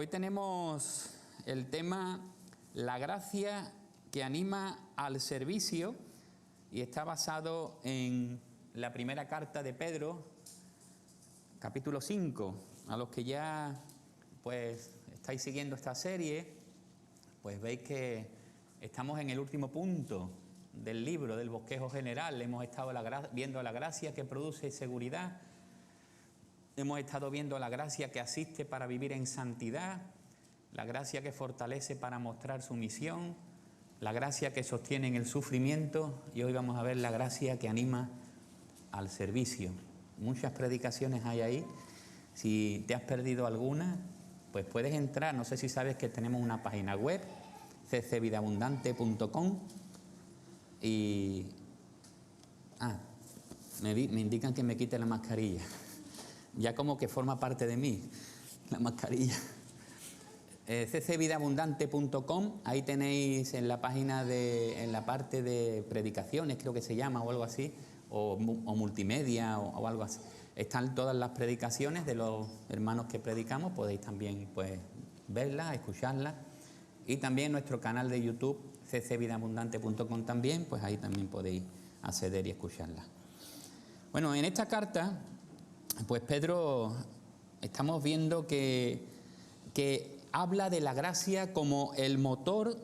Hoy tenemos el tema la gracia que anima al servicio y está basado en la primera carta de Pedro, capítulo 5. A los que ya pues estáis siguiendo esta serie, pues veis que estamos en el último punto del libro, del bosquejo general. Hemos estado viendo la gracia que produce seguridad. Hemos estado viendo la gracia que asiste para vivir en santidad, la gracia que fortalece para mostrar su misión, la gracia que sostiene en el sufrimiento, y hoy vamos a ver la gracia que anima al servicio. Muchas predicaciones hay ahí. Si te has perdido alguna, pues puedes entrar. No sé si sabes que tenemos una página web, ccvidabundante.com, y me indican que me quite la mascarilla. Ya como que forma parte de mí, la mascarilla. ccvidabundante.com, ahí tenéis en la página en la parte de predicaciones, creo que se llama, o algo así, o multimedia, o algo así. Están todas las predicaciones de los hermanos que predicamos, podéis también pues verlas, escucharlas. Y también nuestro canal de YouTube, ccvidabundante.com también, pues ahí también podéis acceder y escucharlas. Bueno, en esta carta, pues Pedro, estamos viendo que habla de la gracia como el motor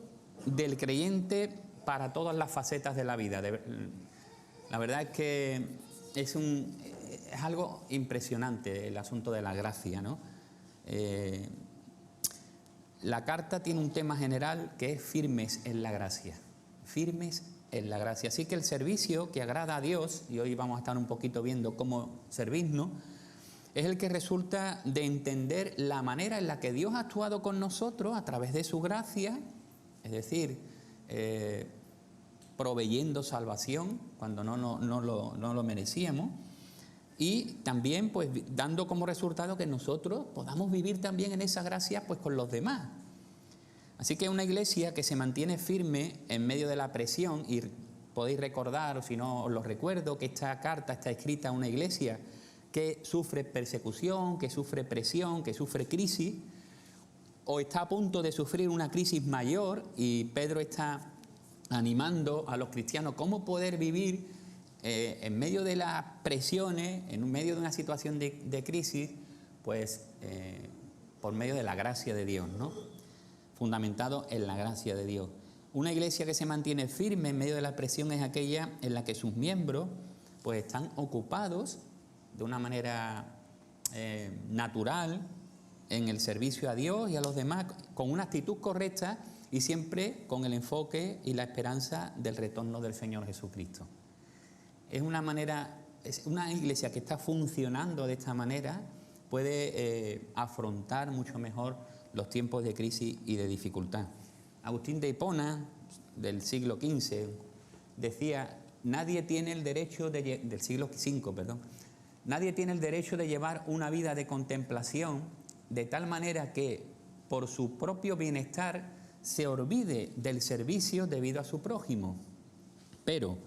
del creyente para todas las facetas de la vida. La verdad es que es algo impresionante el asunto de la gracia, ¿no? La carta tiene un tema general que es firmes en la gracia. Firmes en la gracia. Así que el servicio que agrada a Dios, y hoy vamos a estar un poquito viendo cómo servirnos, es el que resulta de entender la manera en la que Dios ha actuado con nosotros a través de su gracia, es decir, proveyendo salvación cuando no lo merecíamos, y también pues dando como resultado que nosotros podamos vivir también en esa gracia pues con los demás. Así que una iglesia que se mantiene firme en medio de la presión, y podéis recordar, o si no os lo recuerdo, que esta carta está escrita a una iglesia que sufre persecución, que sufre presión, que sufre crisis, o está a punto de sufrir una crisis mayor, y Pedro está animando a los cristianos cómo poder vivir en medio de las presiones, en medio de una situación de crisis, pues por medio de la gracia de Dios, ¿no? Fundamentado en la gracia de Dios. Una iglesia que se mantiene firme en medio de la presión es aquella en la que sus miembros pues están ocupados de una manera natural en el servicio a Dios y a los demás, con una actitud correcta y siempre con el enfoque y la esperanza del retorno del Señor Jesucristo. Es una iglesia que está funcionando de esta manera, puede afrontar mucho mejor los tiempos de crisis y de dificultad. Agustín de Hipona, del siglo XV, decía: nadie tiene el derecho del siglo V, perdón. Nadie tiene el derecho de llevar una vida de contemplación de tal manera que por su propio bienestar se olvide del servicio debido a su prójimo. Pero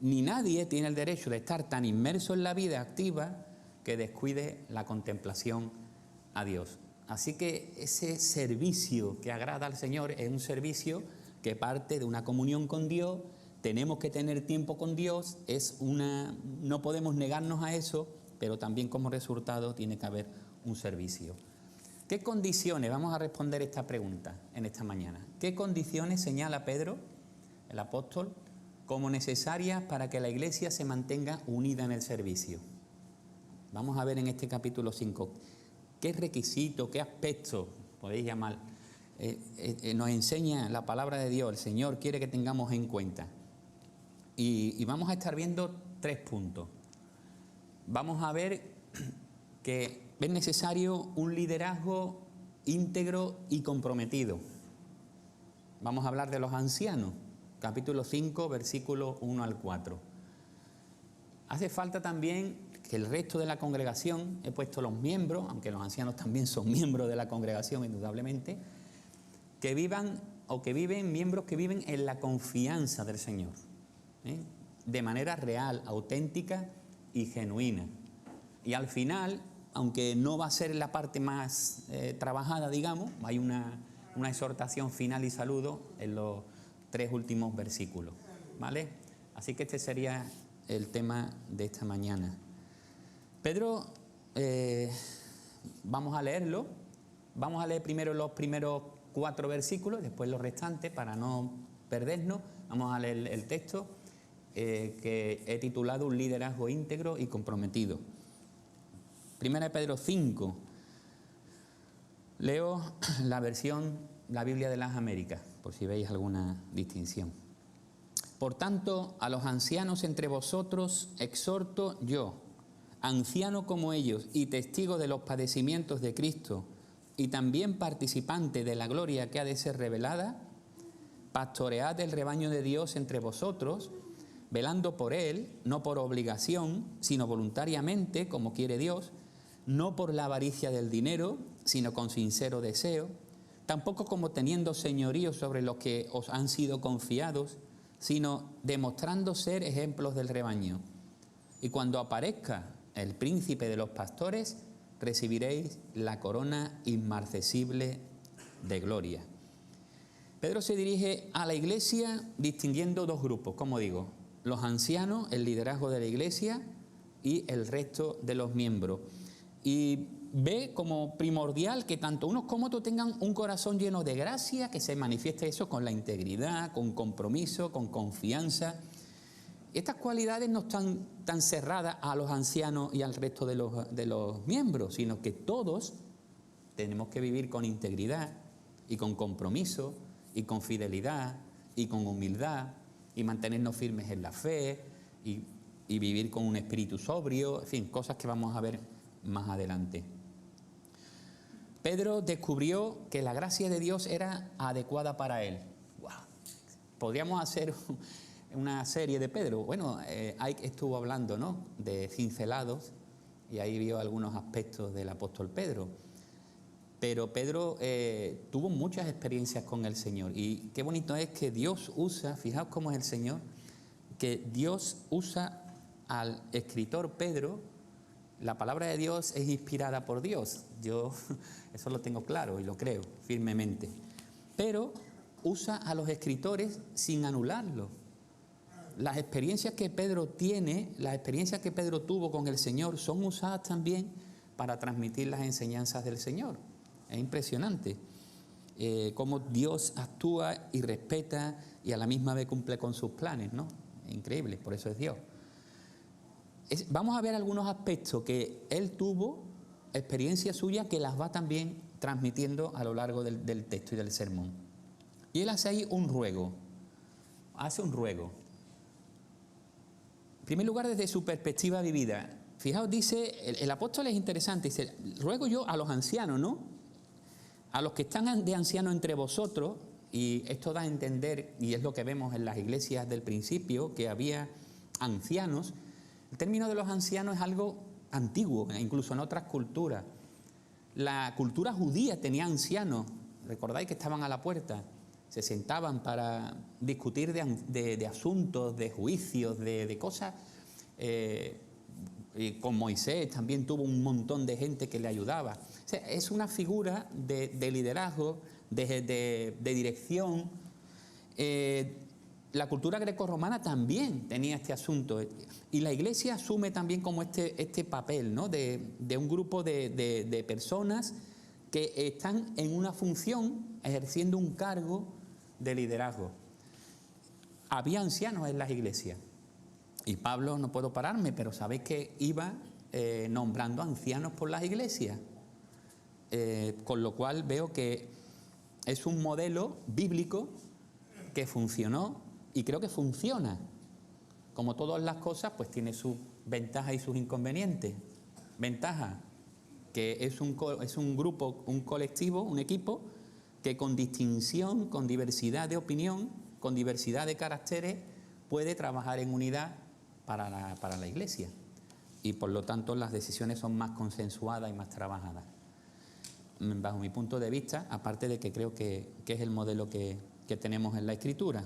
ni nadie tiene el derecho de estar tan inmerso en la vida activa que descuide la contemplación a Dios. Así que ese servicio que agrada al Señor es un servicio que parte de una comunión con Dios. Tenemos que tener tiempo con Dios, no podemos negarnos a eso, pero también como resultado tiene que haber un servicio. ¿Qué condiciones? Vamos a responder esta pregunta en esta mañana. ¿Qué condiciones señala Pedro, el apóstol, como necesarias para que la iglesia se mantenga unida en el servicio? Vamos a ver en este capítulo 5 qué requisitos, qué aspectos, podéis llamar, nos enseña la palabra de Dios, el Señor quiere que tengamos en cuenta. Y vamos a estar viendo 3 puntos. Vamos a ver que es necesario un liderazgo íntegro y comprometido. Vamos a hablar de los ancianos, capítulo 5, versículos 1 al 4. Hace falta también que el resto de la congregación, he puesto los miembros, aunque los ancianos también son miembros de la congregación indudablemente, que viven miembros que viven en la confianza del Señor, de manera real, auténtica y genuina. Y al final aunque no va a ser la parte más trabajada, digamos, hay una exhortación final y saludo en los 3 últimos versículos, ¿vale? Así que este sería el tema de esta mañana. Pedro, vamos a leerlo. Vamos a leer primero los primeros 4 versículos, después los restantes, para no perdernos. Vamos a leer el texto que he titulado Un liderazgo íntegro y comprometido. Primera de Pedro 5. Leo la versión, la Biblia de las Américas, por si veis alguna distinción. Por tanto, a los ancianos entre vosotros exhorto yo, anciano como ellos y testigo de los padecimientos de Cristo, y también participante de la gloria que ha de ser revelada, pastoread el rebaño de Dios entre vosotros, velando por él, no por obligación, sino voluntariamente, como quiere Dios, no por la avaricia del dinero, sino con sincero deseo, tampoco como teniendo señorío sobre los que os han sido confiados, sino demostrando ser ejemplos del rebaño. Y cuando aparezca el príncipe de los pastores, recibiréis la corona inmarcesible de gloria. Pedro se dirige a la iglesia distinguiendo 2 grupos, como digo, los ancianos, el liderazgo de la iglesia, y el resto de los miembros. Y ve como primordial que tanto unos como otros tengan un corazón lleno de gracia, que se manifieste eso con la integridad, con compromiso, con confianza. Estas cualidades no están tan cerradas a los ancianos y al resto de los miembros, sino que todos tenemos que vivir con integridad y con compromiso y con fidelidad y con humildad y mantenernos firmes en la fe y vivir con un espíritu sobrio, en fin, cosas que vamos a ver más adelante. Pedro descubrió que la gracia de Dios era adecuada para él. ¡Wow! Podríamos hacer una serie de Pedro. Bueno, Ike estuvo hablando, ¿no?, de cincelados, y ahí vio algunos aspectos del apóstol Pedro. Pero Pedro tuvo muchas experiencias con el Señor, y qué bonito es que Dios usa, fijaos cómo es el Señor, que Dios usa al escritor Pedro. La palabra de Dios es inspirada por Dios, yo eso lo tengo claro y lo creo firmemente, pero usa a los escritores sin anularlo. Las experiencias que Pedro tiene, las experiencias que Pedro tuvo con el Señor son usadas también para transmitir las enseñanzas del Señor. Es impresionante cómo Dios actúa y respeta y a la misma vez cumple con sus planes, ¿no? Es increíble, por eso es Dios. Vamos a ver algunos aspectos que él tuvo, experiencias suyas, que las va también transmitiendo a lo largo del texto y del sermón. Y él hace ahí un ruego, En primer lugar, desde su perspectiva vivida. Fijaos, dice, el apóstol es interesante, dice, ruego yo a los ancianos, ¿no? A los que están de ancianos entre vosotros, y esto da a entender, y es lo que vemos en las iglesias del principio, que había ancianos. El término de los ancianos es algo antiguo, incluso en otras culturas. La cultura judía tenía ancianos, recordáis que estaban a la puerta, se sentaban para discutir de asuntos, de juicios, de cosas. Y con Moisés también tuvo un montón de gente que le ayudaba. O sea, es una figura de liderazgo, de dirección. La cultura grecorromana también tenía este asunto, y la iglesia asume también como este papel, ¿no?, de un grupo de personas que están en una función, ejerciendo un cargo de liderazgo. Había ancianos en las iglesias, y Pablo, no puedo pararme, pero sabéis que iba nombrando ancianos por las iglesias, con lo cual veo que es un modelo bíblico que funcionó y creo que funciona. Como todas las cosas, pues tiene sus ventajas y sus inconvenientes. Ventaja, que es un grupo, un colectivo, un equipo que con distinción, con diversidad de opinión, con diversidad de caracteres, puede trabajar en unidad para la iglesia, y por lo tanto las decisiones son más consensuadas y más trabajadas. Bajo mi punto de vista, aparte de que creo que es el modelo que tenemos en la Escritura.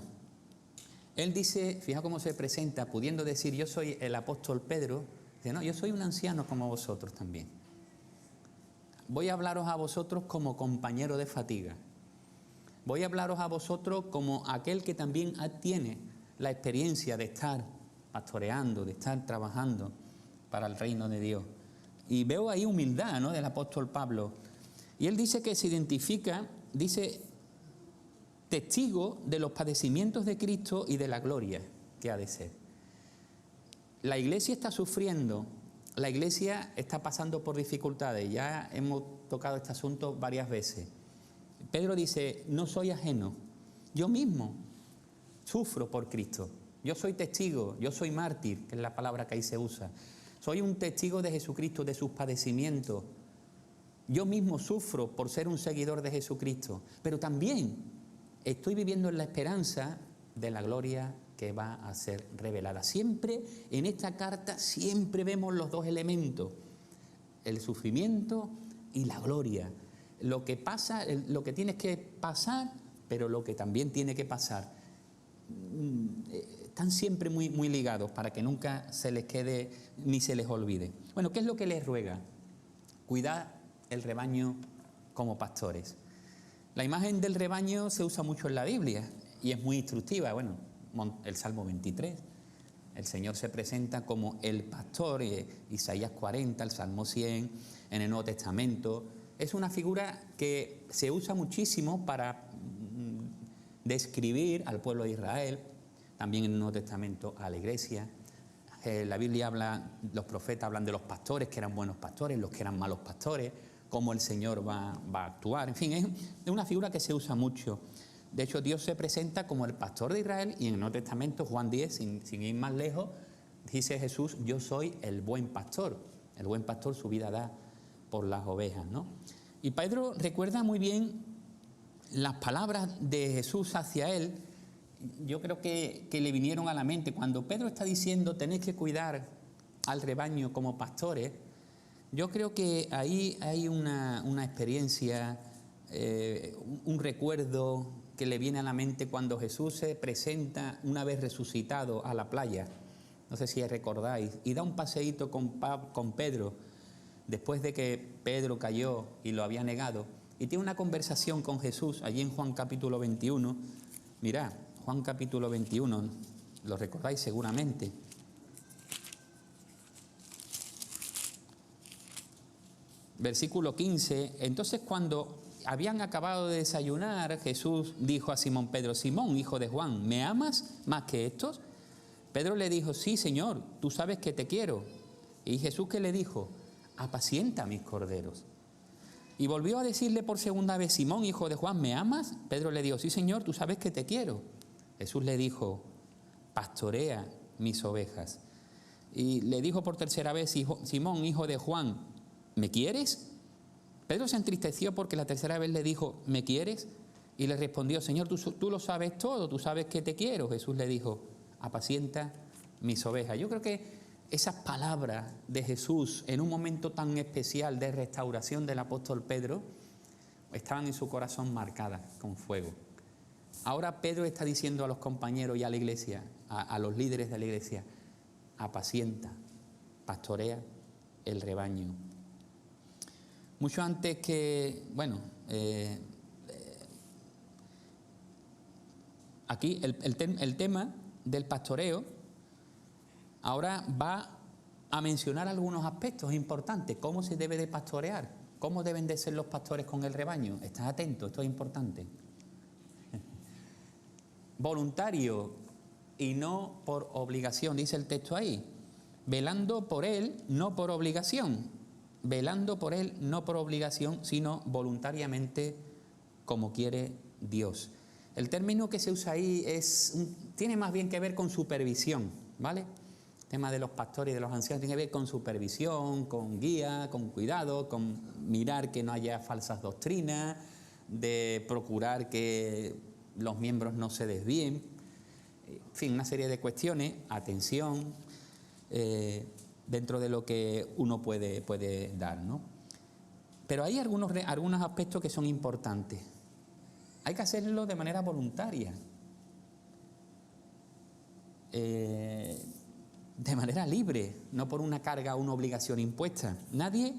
Él dice, fijaos cómo se presenta, pudiendo decir yo soy el apóstol Pedro, dice, no, yo soy un anciano como vosotros también. voy a hablaros a vosotros como compañero de fatiga. Voy a hablaros a vosotros como aquel que también tiene la experiencia de estar pastoreando, de estar trabajando para el reino de Dios. Y veo ahí humildad, ¿no?, del apóstol Pablo. Y él dice que se identifica, dice, testigo de los padecimientos de Cristo y de la gloria que ha de ser. La iglesia está sufriendo, la iglesia está pasando por dificultades, ya hemos tocado este asunto varias veces. Pedro dice, no soy ajeno, yo mismo sufro por Cristo, yo soy testigo, yo soy mártir, que es la palabra que ahí se usa, soy un testigo de Jesucristo, de sus padecimientos, yo mismo sufro por ser un seguidor de Jesucristo, pero también estoy viviendo en la esperanza de la gloria que va a ser revelada. Siempre en esta carta, siempre vemos los dos elementos, el sufrimiento y la gloria. Lo que pasa, lo que tienes que pasar, pero lo que también tiene que pasar. Están siempre muy, muy ligados para que nunca se les quede ni se les olvide. Bueno, ¿qué es lo que les ruega? Cuidad el rebaño como pastores. La imagen del rebaño se usa mucho en la Biblia y es muy instructiva. Bueno, el Salmo 23, el Señor se presenta como el pastor, Isaías 40, el Salmo 100, en el Nuevo Testamento. Es una figura que se usa muchísimo para describir al pueblo de Israel, también en el Nuevo Testamento a la iglesia. La Biblia habla, los profetas hablan de los pastores que eran buenos pastores, los que eran malos pastores, cómo el Señor va a actuar. En fin, es una figura que se usa mucho. De hecho, Dios se presenta como el pastor de Israel y en el Nuevo Testamento, Juan 10, sin ir más lejos, dice Jesús, yo soy el buen pastor. El buen pastor su vida da por las ovejas, ¿no? Y Pedro recuerda muy bien las palabras de Jesús hacia él. Yo creo que le vinieron a la mente cuando Pedro está diciendo tenéis que cuidar al rebaño como pastores. Yo creo que ahí hay una experiencia, un recuerdo que le viene a la mente cuando Jesús se presenta una vez resucitado a la playa, no sé si recordáis, y da un paseíto con Pedro, después de que Pedro cayó y lo había negado, y tiene una conversación con Jesús allí en Juan capítulo 21. Mirad, Juan capítulo 21, lo recordáis seguramente. Versículo 15, entonces cuando habían acabado de desayunar, Jesús dijo a Simón Pedro, Simón, hijo de Juan, ¿me amas más que estos? Pedro le dijo, sí, Señor, tú sabes que te quiero. Y Jesús, ¿qué le dijo? Apacienta mis corderos. Y volvió a decirle por segunda vez, Simón, hijo de Juan, ¿me amas? Pedro le dijo, sí, Señor, tú sabes que te quiero. Jesús le dijo, pastorea mis ovejas. Y le dijo por tercera vez, Simón, hijo de Juan, ¿me quieres? Pedro se entristeció porque la tercera vez le dijo, ¿me quieres? Y le respondió, Señor, tú lo sabes todo, tú sabes que te quiero. Jesús le dijo, apacienta mis ovejas. Yo creo que esas palabras de Jesús en un momento tan especial de restauración del apóstol Pedro estaban en su corazón marcadas con fuego. Ahora Pedro está diciendo a los compañeros y a la iglesia, a los líderes de la iglesia, apacienta, pastorea el rebaño. Mucho antes que, bueno, aquí el tema del pastoreo ahora va a mencionar algunos aspectos importantes. ¿Cómo se debe de pastorear? ¿Cómo deben de ser los pastores con el rebaño? Estás atento, esto es importante. Voluntario y no por obligación, dice el texto ahí. Velando por él, no por obligación. Velando por él, no por obligación, sino voluntariamente como quiere Dios. El término que se usa ahí tiene más bien que ver con supervisión, ¿vale? El tema de los pastores y de los ancianos tiene que ver con supervisión, con guía, con cuidado, con mirar que no haya falsas doctrinas, de procurar que los miembros no se desvíen, en fin, una serie de cuestiones, atención, dentro de lo que uno puede dar, ¿no? Pero hay algunos aspectos que son importantes. Hay que hacerlo de manera voluntaria, de manera libre, no por una carga o una obligación impuesta. Nadie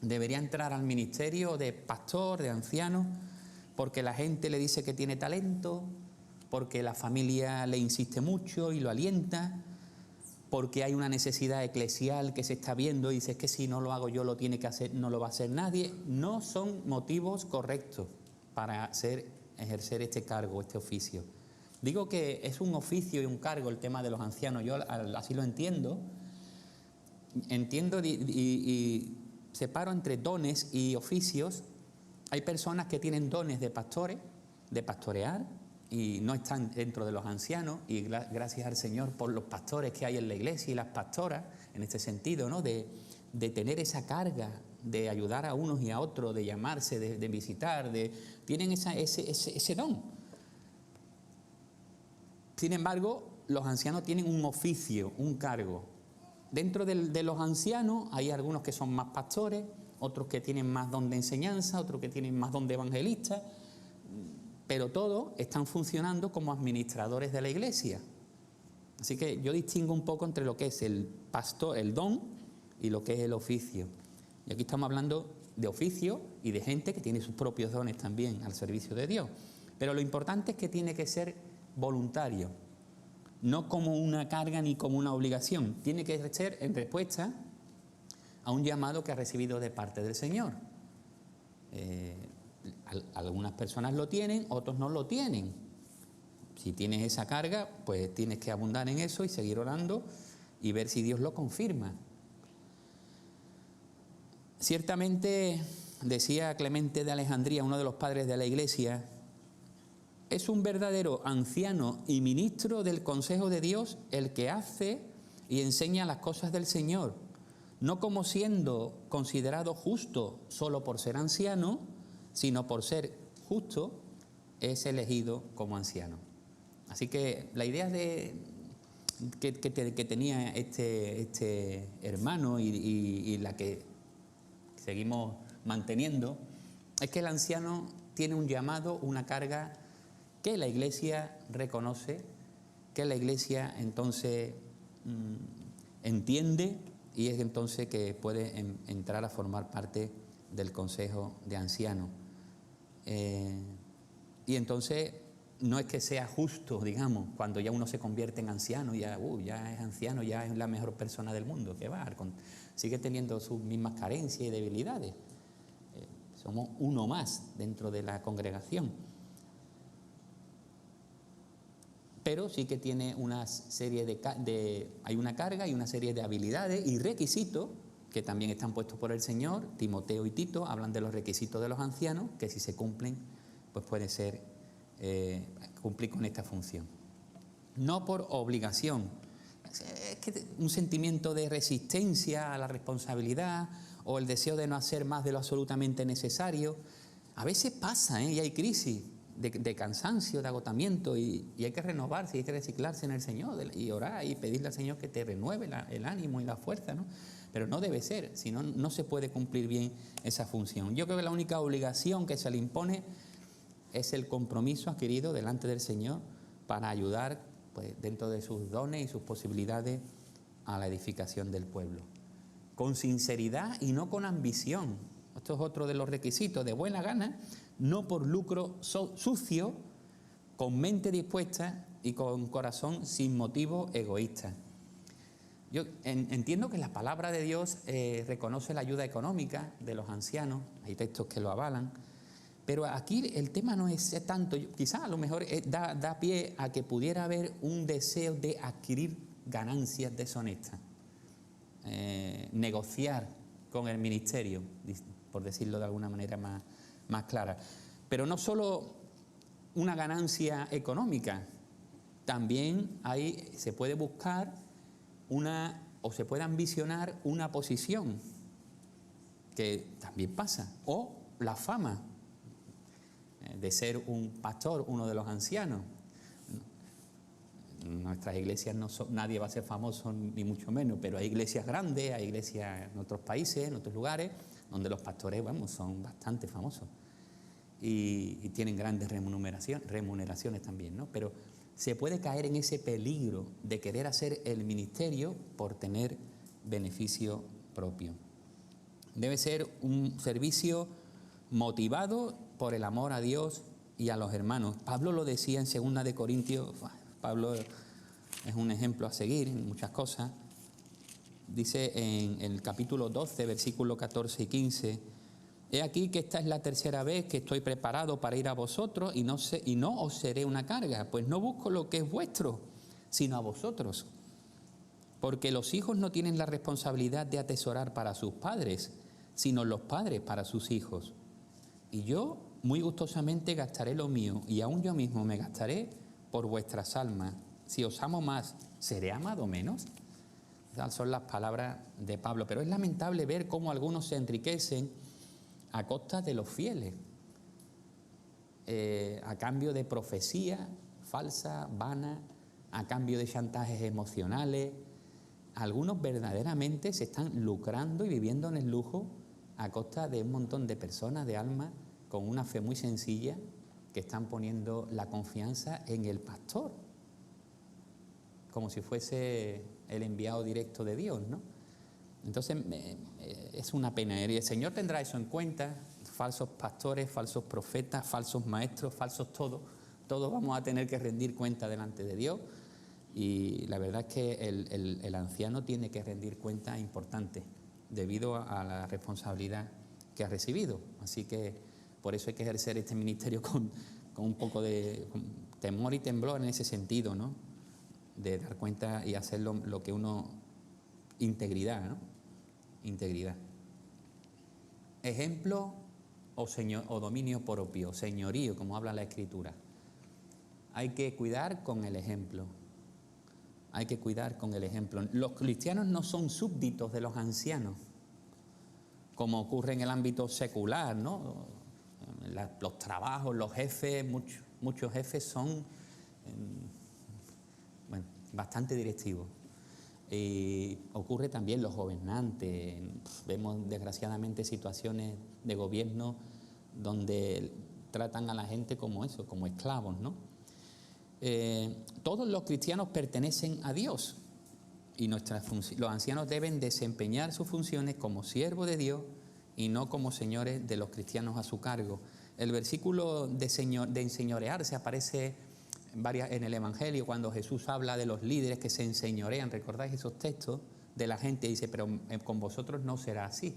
debería entrar al ministerio de pastor, de anciano, porque la gente le dice que tiene talento, porque la familia le insiste mucho y lo alienta, porque hay una necesidad eclesial que se está viendo y dice, es que si no lo hago yo lo tiene que hacer, no lo va a hacer nadie. No son motivos correctos para ejercer este cargo, este oficio. Digo que es un oficio y un cargo el tema de los ancianos, yo así lo entiendo. Entiendo y separo entre dones y oficios. Hay personas que tienen dones de pastores, de pastorear, y no están dentro de los ancianos, y gracias al Señor por los pastores que hay en la iglesia y las pastoras, en este sentido, ¿no? De tener esa carga, de ayudar a unos y a otros, de llamarse, de visitar, tienen ese don. Sin embargo, los ancianos tienen un oficio, un cargo. Dentro de los ancianos hay algunos que son más pastores, otros que tienen más don de enseñanza, otros que tienen más don de evangelista, pero todos están funcionando como administradores de la iglesia. Así que yo distingo un poco entre lo que es el pastor, el don, y lo que es el oficio. Y aquí estamos hablando de oficio y de gente que tiene sus propios dones también al servicio de Dios. Pero lo importante es que tiene que ser voluntario, no como una carga ni como una obligación. Tiene que ser en respuesta a un llamado que ha recibido de parte del Señor. Algunas personas lo tienen, otros no lo tienen. Si tienes esa carga, pues tienes que abundar en eso y seguir orando y ver si Dios lo confirma. Ciertamente, decía Clemente de Alejandría, uno de los padres de la Iglesia, es un verdadero anciano y ministro del consejo de Dios el que hace y enseña las cosas del Señor, no como siendo considerado justo solo por ser anciano, sino por ser justo es elegido como anciano. Así que la idea que tenía este hermano y la que seguimos manteniendo es que el anciano tiene un llamado, una carga que la Iglesia reconoce, que la Iglesia entonces entiende, y es entonces que puede entrar a formar parte del Consejo de Ancianos. Y entonces no es que sea justo, digamos, cuando ya uno se convierte en anciano, ya es anciano, ya es la mejor persona del mundo, que va, sigue teniendo sus mismas carencias y debilidades. Somos uno más dentro de la congregación. Pero sí que tiene una serie hay una carga y una serie de habilidades y requisitos que también están puestos por el Señor. Timoteo y Tito hablan de los requisitos de los ancianos, que si se cumplen, pues puede ser cumplir con esta función. No por obligación. Es que un sentimiento de resistencia a la responsabilidad o el deseo de no hacer más de lo absolutamente necesario. A veces pasa, y hay crisis de cansancio, de agotamiento, y hay que renovarse, y hay que reciclarse en el Señor y orar y pedirle al Señor que te renueve el ánimo y la fuerza, ¿no? Pero no debe ser, si no, no se puede cumplir bien esa función. Yo creo que la única obligación que se le impone es el compromiso adquirido delante del Señor para ayudar, pues, dentro de sus dones y sus posibilidades a la edificación del pueblo. Con sinceridad y no con ambición. Esto es otro de los requisitos, de buena gana, no por lucro sucio, con mente dispuesta y con corazón sin motivo egoísta. Yo entiendo que la palabra de Dios reconoce la ayuda económica de los ancianos, hay textos que lo avalan, pero aquí el tema no es tanto, quizás a lo mejor da pie a que pudiera haber un deseo de adquirir ganancias deshonestas, negociar con el ministerio, por decirlo de alguna manera más clara. Pero no solo una ganancia económica, también se puede buscar o se puede ambicionar una posición, que también pasa, o la fama de ser un pastor, uno de los ancianos. En nuestras iglesias nadie va a ser famoso, ni mucho menos, pero hay iglesias grandes, hay iglesias en otros países, en otros lugares, donde los pastores, son bastante famosos y tienen grandes remuneraciones también, ¿no? Pero se puede caer en ese peligro de querer hacer el ministerio por tener beneficio propio. Debe ser un servicio motivado por el amor a Dios y a los hermanos. Pablo lo decía en 2 de Corintios, Pablo es un ejemplo a seguir en muchas cosas. Dice en el capítulo 12, versículos 14 y 15, he aquí que esta es la tercera vez que estoy preparado para ir a vosotros y no os seré una carga, pues no busco lo que es vuestro, sino a vosotros. Porque los hijos no tienen la responsabilidad de atesorar para sus padres, sino los padres para sus hijos. Y yo muy gustosamente gastaré lo mío, y aún yo mismo me gastaré por vuestras almas. Si os amo más, ¿seré amado menos? Esas son las palabras de Pablo. Pero es lamentable ver cómo algunos se enriquecen a costa de los fieles, a cambio de profecía falsa, vana, a cambio de chantajes emocionales. Algunos verdaderamente se están lucrando y viviendo en el lujo a costa de un montón de personas, de almas, con una fe muy sencilla, que están poniendo la confianza en el pastor, como si fuese el enviado directo de Dios, ¿no? Entonces es una pena, y el Señor tendrá eso en cuenta. Falsos pastores, falsos profetas, falsos maestros, falsos todos vamos a tener que rendir cuenta delante de Dios, y la verdad es que el anciano tiene que rendir cuenta importante debido a la responsabilidad que ha recibido. Así que por eso hay que ejercer este ministerio con un poco de temor y temblor en ese sentido, ¿no? De dar cuenta y hacer lo que uno... Integridad, ¿no? Integridad. Ejemplo o dominio propio, señorío, como habla la Escritura. Hay que cuidar con el ejemplo. Hay que cuidar con el ejemplo. Los cristianos no son súbditos de los ancianos, como ocurre en el ámbito secular, ¿no? Los trabajos, los jefes, muchos jefes son bastante directivos. Y ocurre también los gobernantes. Vemos desgraciadamente situaciones de gobierno donde tratan a la gente como eso, como esclavos, ¿no? Todos los cristianos pertenecen a Dios, y los ancianos deben desempeñar sus funciones como siervos de Dios y no como señores de los cristianos a su cargo. El versículo de enseñorearse aparece en el Evangelio, cuando Jesús habla de los líderes que se enseñorean. ¿Recordáis esos textos de la gente? Dice, pero con vosotros no será así.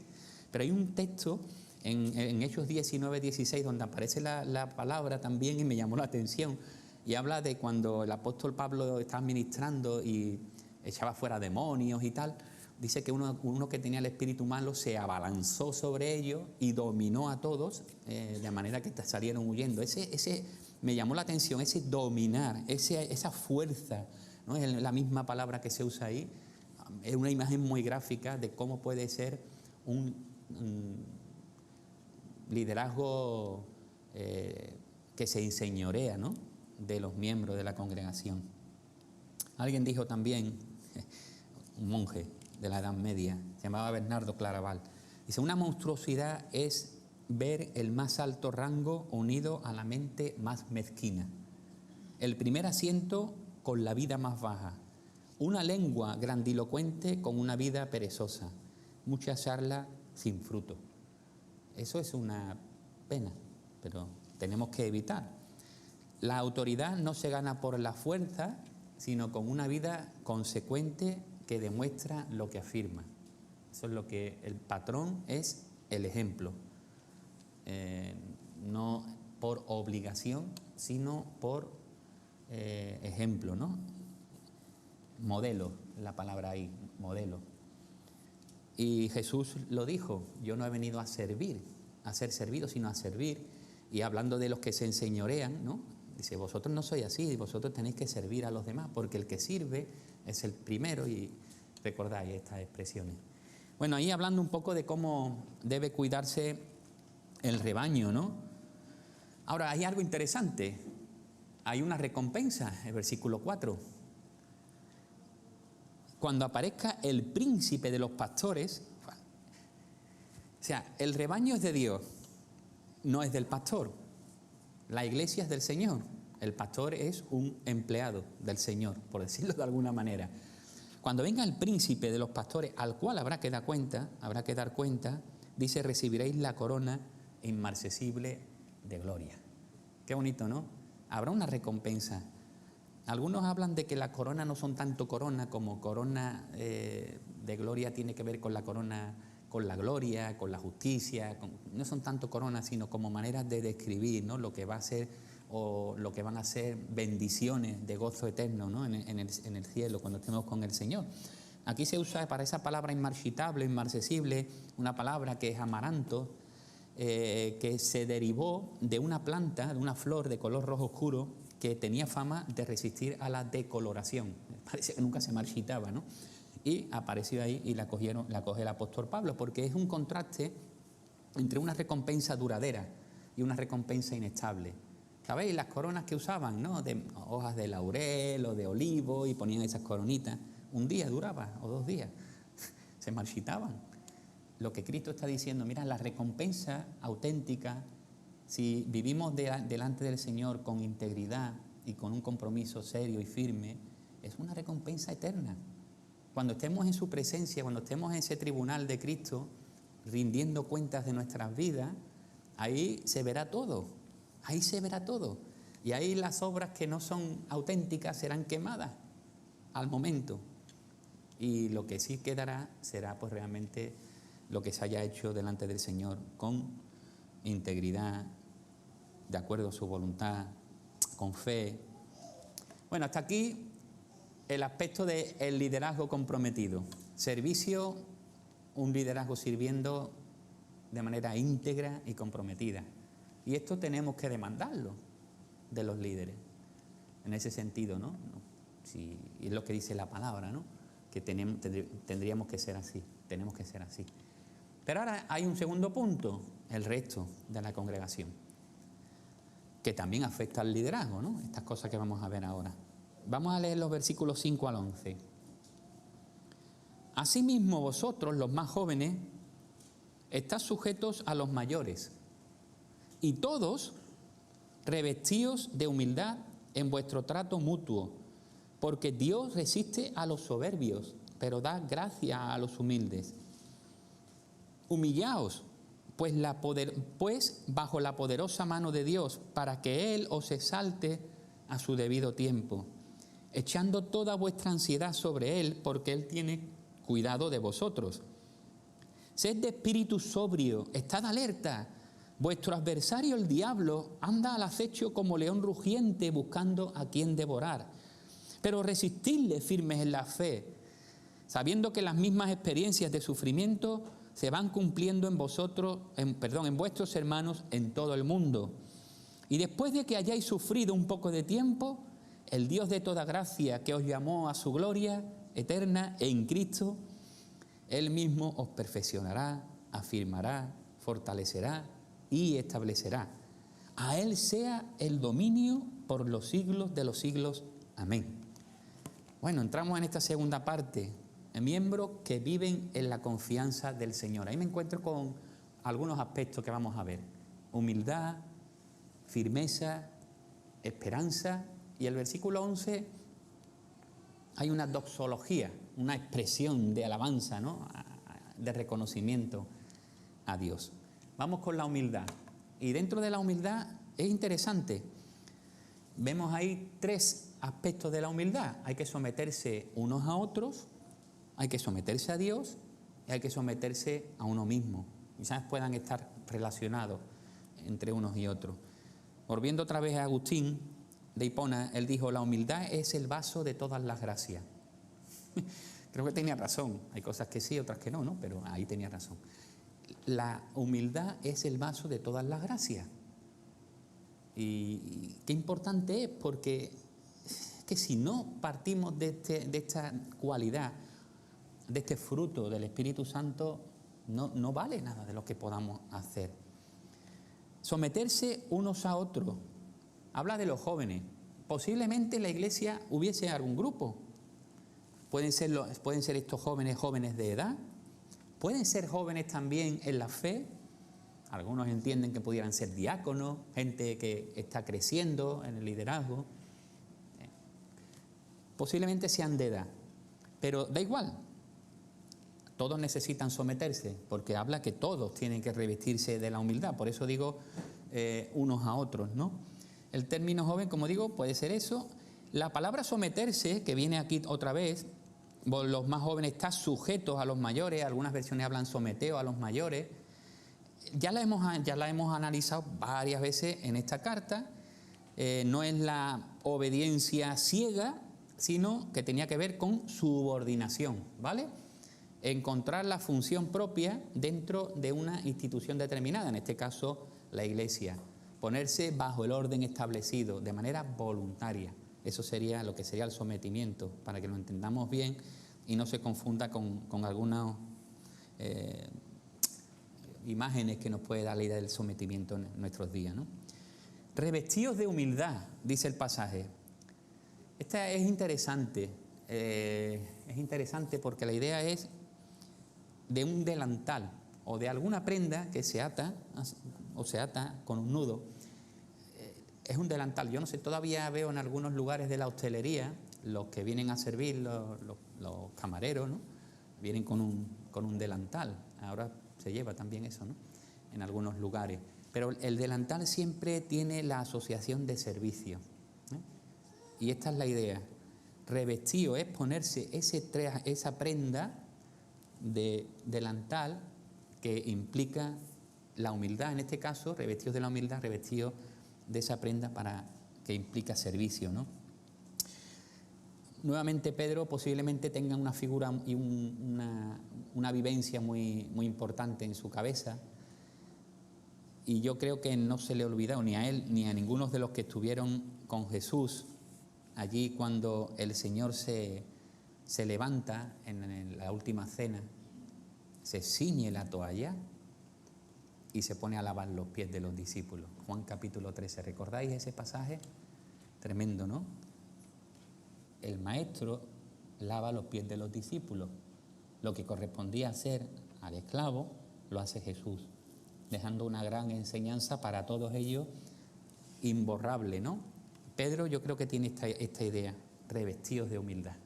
Pero hay un texto en Hechos 19, 16, donde aparece la palabra también, y me llamó la atención, y habla de cuando el apóstol Pablo estaba ministrando y echaba fuera demonios y tal. Dice que uno que tenía el espíritu malo se abalanzó sobre ellos y dominó a todos, de manera que salieron huyendo. Ese me llamó la atención, ese dominar, esa fuerza, ¿no? Es la misma palabra que se usa ahí. Es una imagen muy gráfica de cómo puede ser un liderazgo que se enseñorea, ¿no?, de los miembros de la congregación. Alguien dijo también, un monje de la Edad Media, se llamaba Bernardo Claraval, dice, una monstruosidad es ver el más alto rango unido a la mente más mezquina, el primer asiento con la vida más baja, una lengua grandilocuente con una vida perezosa, mucha charla sin fruto. Eso es una pena, pero tenemos que evitar. La autoridad no se gana por la fuerza, sino con una vida consecuente que demuestra lo que afirma. Eso es lo que el patrón es, el ejemplo. No por obligación, sino por ejemplo, ¿no? Modelo, la palabra ahí, modelo. Y Jesús lo dijo, yo no he venido a servir, a ser servido, sino a servir. Y hablando de los que se enseñorean, ¿no?, dice, vosotros no sois así, vosotros tenéis que servir a los demás, porque el que sirve es el primero, y recordáis estas expresiones. Bueno, ahí hablando un poco de cómo debe cuidarse el rebaño, ¿no? Ahora, hay algo interesante, hay una recompensa, el versículo 4. Cuando aparezca el príncipe de los pastores, o sea, el rebaño es de Dios, no es del pastor. La iglesia es del Señor, el pastor es un empleado del Señor, por decirlo de alguna manera. Cuando venga el príncipe de los pastores, al cual habrá que dar cuenta, dice: recibiréis la corona inmarcesible de gloria. Qué bonito, ¿no? Habrá una recompensa. Algunos hablan de que la corona no son tanto corona como corona de gloria tiene que ver con la corona, con la gloria, con la justicia. No son tanto coronas, sino como maneras de describir, ¿no?, lo que va a ser o lo que van a ser bendiciones de gozo eterno, ¿no?, en el cielo cuando estemos con el Señor. Aquí se usa para esa palabra inmarchitable, inmarcesible, una palabra que es amaranto, que se derivó de una planta, de una flor de color rojo oscuro que tenía fama de resistir a la decoloración. Parece que nunca se marchitaba, ¿no? Y apareció ahí y la coge el apóstol Pablo, porque es un contraste entre una recompensa duradera y una recompensa inestable. ¿Sabéis? Las coronas que usaban, ¿no?, de hojas de laurel o de olivo, y ponían esas coronitas. Un día duraba o 2 días, se marchitaban. Lo que Cristo está diciendo, mira, la recompensa auténtica, si vivimos delante del Señor con integridad y con un compromiso serio y firme, es una recompensa eterna. Cuando estemos en su presencia, cuando estemos en ese tribunal de Cristo, rindiendo cuentas de nuestras vidas, ahí se verá todo, ahí se verá todo. Y ahí las obras que no son auténticas serán quemadas al momento. Y lo que sí quedará será pues realmente lo que se haya hecho delante del Señor con integridad, de acuerdo a su voluntad, con fe. Bueno, hasta aquí el aspecto del liderazgo comprometido. Servicio, un liderazgo sirviendo de manera íntegra y comprometida. Y esto tenemos que demandarlo de los líderes, en ese sentido, ¿no? Sí, es lo que dice la palabra, ¿no?, que tendríamos que ser así, tenemos que ser así. Pero ahora hay un segundo punto, el resto de la congregación, que también afecta al liderazgo, ¿no?, estas cosas que vamos a ver ahora. Vamos a leer los versículos 5 al 11. Asimismo vosotros, los más jóvenes, estáis sujetos a los mayores, y todos revestíos de humildad en vuestro trato mutuo, porque Dios resiste a los soberbios, pero da gracia a los humildes. Humillaos, pues bajo la poderosa mano de Dios, para que Él os exalte a su debido tiempo, echando toda vuestra ansiedad sobre Él, porque Él tiene cuidado de vosotros. Sed de espíritu sobrio, estad alerta. Vuestro adversario, el diablo, anda al acecho como león rugiente, buscando a quien devorar. Pero resistidle firmes en la fe, sabiendo que las mismas experiencias de sufrimiento se van cumpliendo en vuestros hermanos en todo el mundo. Y después de que hayáis sufrido un poco de tiempo, el Dios de toda gracia, que os llamó a su gloria eterna en Cristo, Él mismo os perfeccionará, afirmará, fortalecerá y establecerá. A Él sea el dominio por los siglos de los siglos. Amén. Bueno, entramos en esta segunda parte, miembros que viven en la confianza del Señor. Ahí me encuentro con algunos aspectos que vamos a ver: humildad, firmeza, esperanza. Y el versículo 11 hay una doxología, una expresión de alabanza, ¿no?, de reconocimiento a Dios. Vamos con la humildad. Y dentro de la humildad es interesante. Vemos ahí 3 aspectos de la humildad. Hay que someterse unos a otros, hay que someterse a Dios y hay que someterse a uno mismo. Quizás puedan estar relacionados entre unos y otros. Volviendo otra vez a Agustín de Hipona, él dijo: la humildad es el vaso de todas las gracias. Creo que tenía razón. Hay cosas que sí, otras que no, ¿no? Pero ahí tenía razón. La humildad es el vaso de todas las gracias. Y qué importante es, porque es que si no partimos de esta cualidad, de este fruto del Espíritu Santo, no vale nada de lo que podamos hacer. Someterse unos a otros. Habla de los jóvenes. Posiblemente en la iglesia hubiese algún grupo. Pueden ser estos jóvenes de edad. Pueden ser jóvenes también en la fe. Algunos entienden que pudieran ser diáconos, gente que está creciendo en el liderazgo. Posiblemente sean de edad, pero da igual. todos necesitan someterse, porque habla que todos tienen que revestirse de la humildad. Por eso digo unos a otros, ¿no? El término joven, como digo, puede ser eso. La palabra someterse, que viene aquí otra vez, los más jóvenes están sujetos a los mayores, algunas versiones hablan someteo a los mayores. Ya la hemos analizado varias veces en esta carta. No es la obediencia ciega, sino que tenía que ver con subordinación, ¿vale? Encontrar la función propia dentro de una institución determinada, en este caso la Iglesia. Ponerse bajo el orden establecido de manera voluntaria. Eso sería lo que sería el sometimiento, para que lo entendamos bien y no se confunda con algunas imágenes que nos puede dar la idea del sometimiento en nuestros días, ¿no? Revestidos de humildad, dice el pasaje. Esta es interesante porque la idea es de un delantal o de alguna prenda que se ata con un nudo. Es un delantal. Yo no sé, todavía veo en algunos lugares de la hostelería, los que vienen a servir, los camareros, ¿no? Vienen con un delantal. Ahora se lleva también eso, ¿no? En algunos lugares. Pero el delantal siempre tiene la asociación de servicio, ¿eh? Y esta es la idea. Revestido es ponerse esa prenda de delantal que implica la humildad, en este caso, revestidos de la humildad, revestidos de esa prenda que implica servicio, ¿no? Nuevamente Pedro posiblemente tenga una figura y una vivencia muy, muy importante en su cabeza, y yo creo que no se le ha olvidado ni a él ni a ninguno de los que estuvieron con Jesús allí cuando el Señor se levanta en la última cena, se ciñe la toalla y se pone a lavar los pies de los discípulos. Juan capítulo 13, ¿recordáis ese pasaje? Tremendo, ¿no? El maestro lava los pies de los discípulos. Lo que correspondía hacer al esclavo, lo hace Jesús, dejando una gran enseñanza para todos ellos, imborrable, ¿no? Pedro yo creo que tiene esta idea, revestidos de humildad.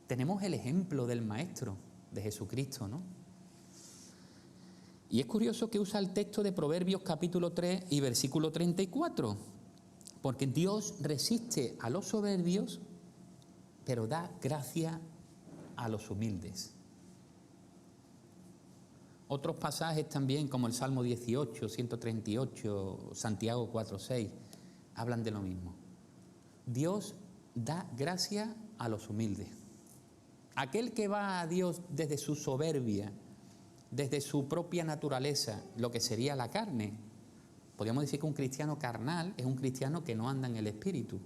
Tenemos el ejemplo del Maestro, de Jesucristo, ¿no? Y es curioso que usa el texto de Proverbios capítulo 3 y versículo 34, porque Dios resiste a los soberbios, pero da gracia a los humildes. Otros pasajes también, como el Salmo 18, 138, Santiago 4, 6, hablan de lo mismo. Dios da gracia a los humildes. Aquel que va a Dios desde su soberbia, desde su propia naturaleza, lo que sería la carne. Podríamos decir que un cristiano carnal es un cristiano que no anda en el espíritu,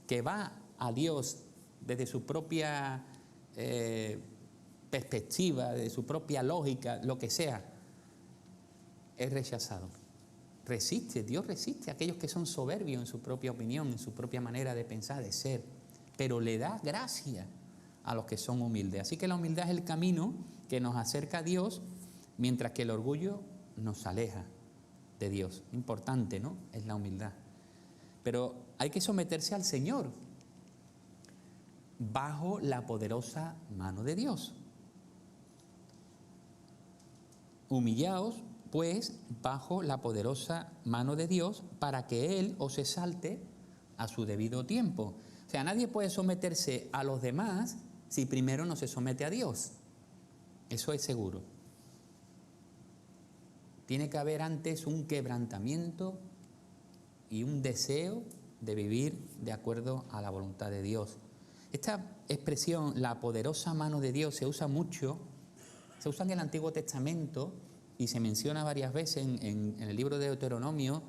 que va a Dios desde su propia perspectiva, de su propia lógica, lo que sea, es rechazado. Dios resiste a aquellos que son soberbios en su propia opinión, en su propia manera de pensar, de ser, pero le da gracia a los que son humildes. Así que la humildad es el camino que nos acerca a Dios, mientras que el orgullo nos aleja de Dios. Importante, ¿no? Es la humildad. Pero hay que someterse al Señor bajo la poderosa mano de Dios. Humillaos, pues, bajo la poderosa mano de Dios, para que Él os exalte a su debido tiempo. O sea, nadie puede someterse a los demás si primero no se somete a Dios. Eso es seguro. Tiene que haber antes un quebrantamiento y un deseo de vivir de acuerdo a la voluntad de Dios. Esta expresión, la poderosa mano de Dios, se usa mucho, se usa en el Antiguo Testamento y se menciona varias veces en el libro de Deuteronomio,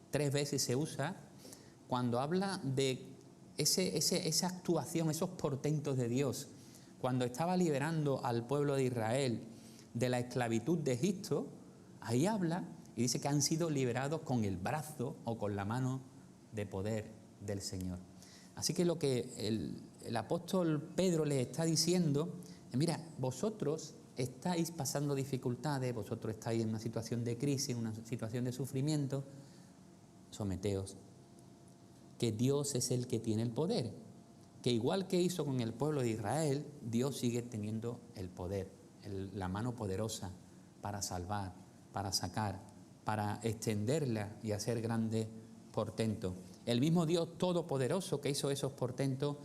3 veces se usa, cuando habla de esa actuación, esos portentos de Dios, cuando estaba liberando al pueblo de Israel de la esclavitud de Egipto. Ahí habla y dice que han sido liberados con el brazo o con la mano de poder del Señor. Así que lo que el apóstol Pedro les está diciendo es: mira, vosotros estáis pasando dificultades, vosotros estáis en una situación de crisis, en una situación de sufrimiento, someteos, que Dios es el que tiene el poder, que igual que hizo con el pueblo de Israel, Dios sigue teniendo el poder la mano poderosa para salvar, para sacar, para extenderla y hacer grandes portentos. El mismo Dios todopoderoso que hizo esos portentos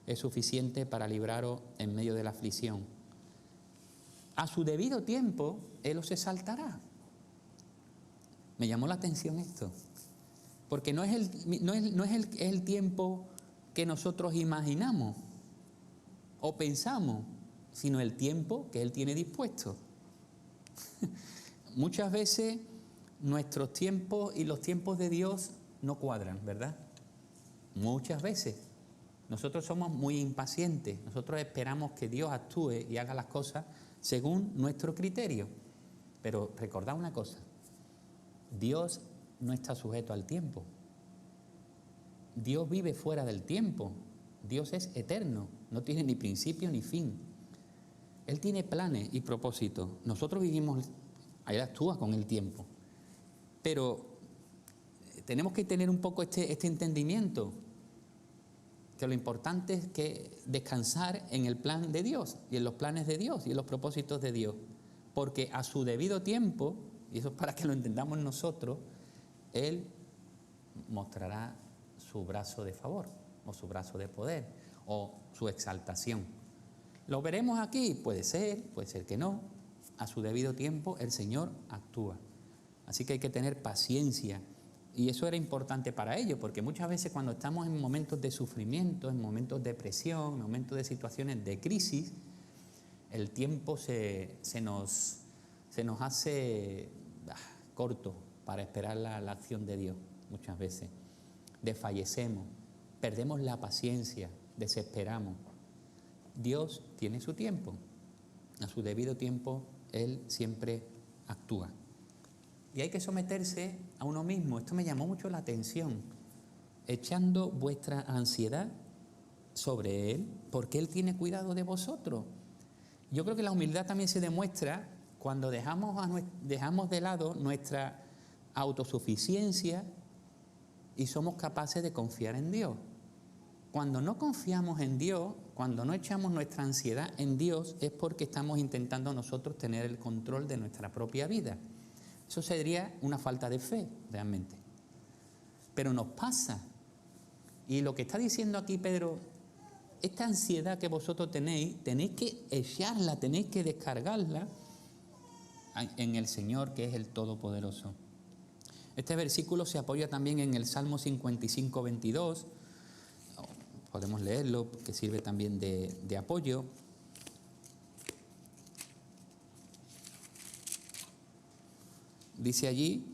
es suficiente para libraros en medio de la aflicción. A su debido tiempo, Él os exaltará. Me llamó la atención esto, porque no es el tiempo que nosotros imaginamos o pensamos, sino el tiempo que Él tiene dispuesto. Muchas veces nuestros tiempos y los tiempos de Dios no cuadran, ¿verdad? Muchas veces. Nosotros somos muy impacientes, nosotros esperamos que Dios actúe y haga las cosas según nuestro criterio. Pero recordad una cosa, Dios no está sujeto al tiempo. Dios vive fuera del tiempo. Dios es eterno, no tiene ni principio ni fin. Él tiene planes y propósitos. Nosotros vivimos, Él actúa con el tiempo. Pero tenemos que tener un poco este entendimiento, que lo importante es que descansar en el plan de Dios y en los planes de Dios y en los propósitos de Dios. Porque a su debido tiempo, y eso es para que lo entendamos nosotros, Él mostrará su brazo de favor o su brazo de poder o su exaltación. ¿Lo veremos aquí? Puede ser que no. A su debido tiempo el Señor actúa. Así que hay que tener paciencia. Y eso era importante para ellos, porque muchas veces cuando estamos en momentos de sufrimiento, en momentos de presión, en momentos de situaciones de crisis, el tiempo se nos hace corto para esperar la acción de Dios, muchas veces. Desfallecemos, perdemos la paciencia, desesperamos. Dios tiene su tiempo. A su debido tiempo, Él siempre actúa. Y hay que someterse a uno mismo. Esto me llamó mucho la atención. Echando vuestra ansiedad sobre Él, porque Él tiene cuidado de vosotros. Yo creo que la humildad también se demuestra cuando dejamos de lado nuestra autosuficiencia y somos capaces de confiar en Dios. Cuando no confiamos en Dios, cuando no echamos nuestra ansiedad en Dios, es porque estamos intentando nosotros tener el control de nuestra propia vida. Eso sería una falta de fe, realmente. Pero nos pasa. Y lo que está diciendo aquí Pedro, esta ansiedad que vosotros tenéis que echarla, tenéis que descargarla en el Señor, que es el Todopoderoso. Este versículo se apoya también en el Salmo 55, 22. Podemos leerlo, porque sirve también de apoyo. Dice allí: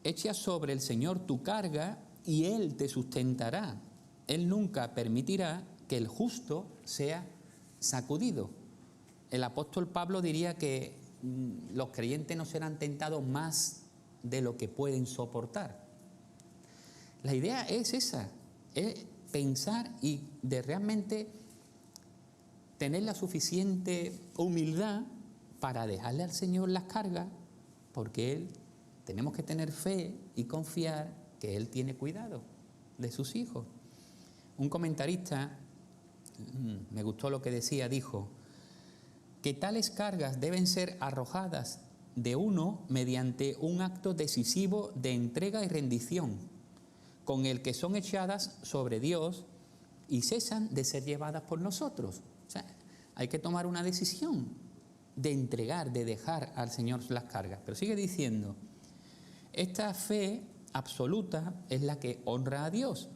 echa sobre el Señor tu carga y Él te sustentará. Él nunca permitirá que el justo sea sacudido. El apóstol Pablo diría que los creyentes no serán tentados más de lo que pueden soportar. La idea es esa, es pensar y de realmente tener la suficiente humildad para dejarle al Señor las cargas, porque tenemos que tener fe y confiar que Él tiene cuidado de sus hijos. Un comentarista, me gustó lo que decía, dijo que tales cargas deben ser arrojadas de uno mediante un acto decisivo de entrega y rendición, con el que son echadas sobre Dios y cesan de ser llevadas por nosotros. O sea, hay que tomar una decisión de entregar, de dejar al Señor las cargas. Pero sigue diciendo, esta fe absoluta es la que honra a Dios.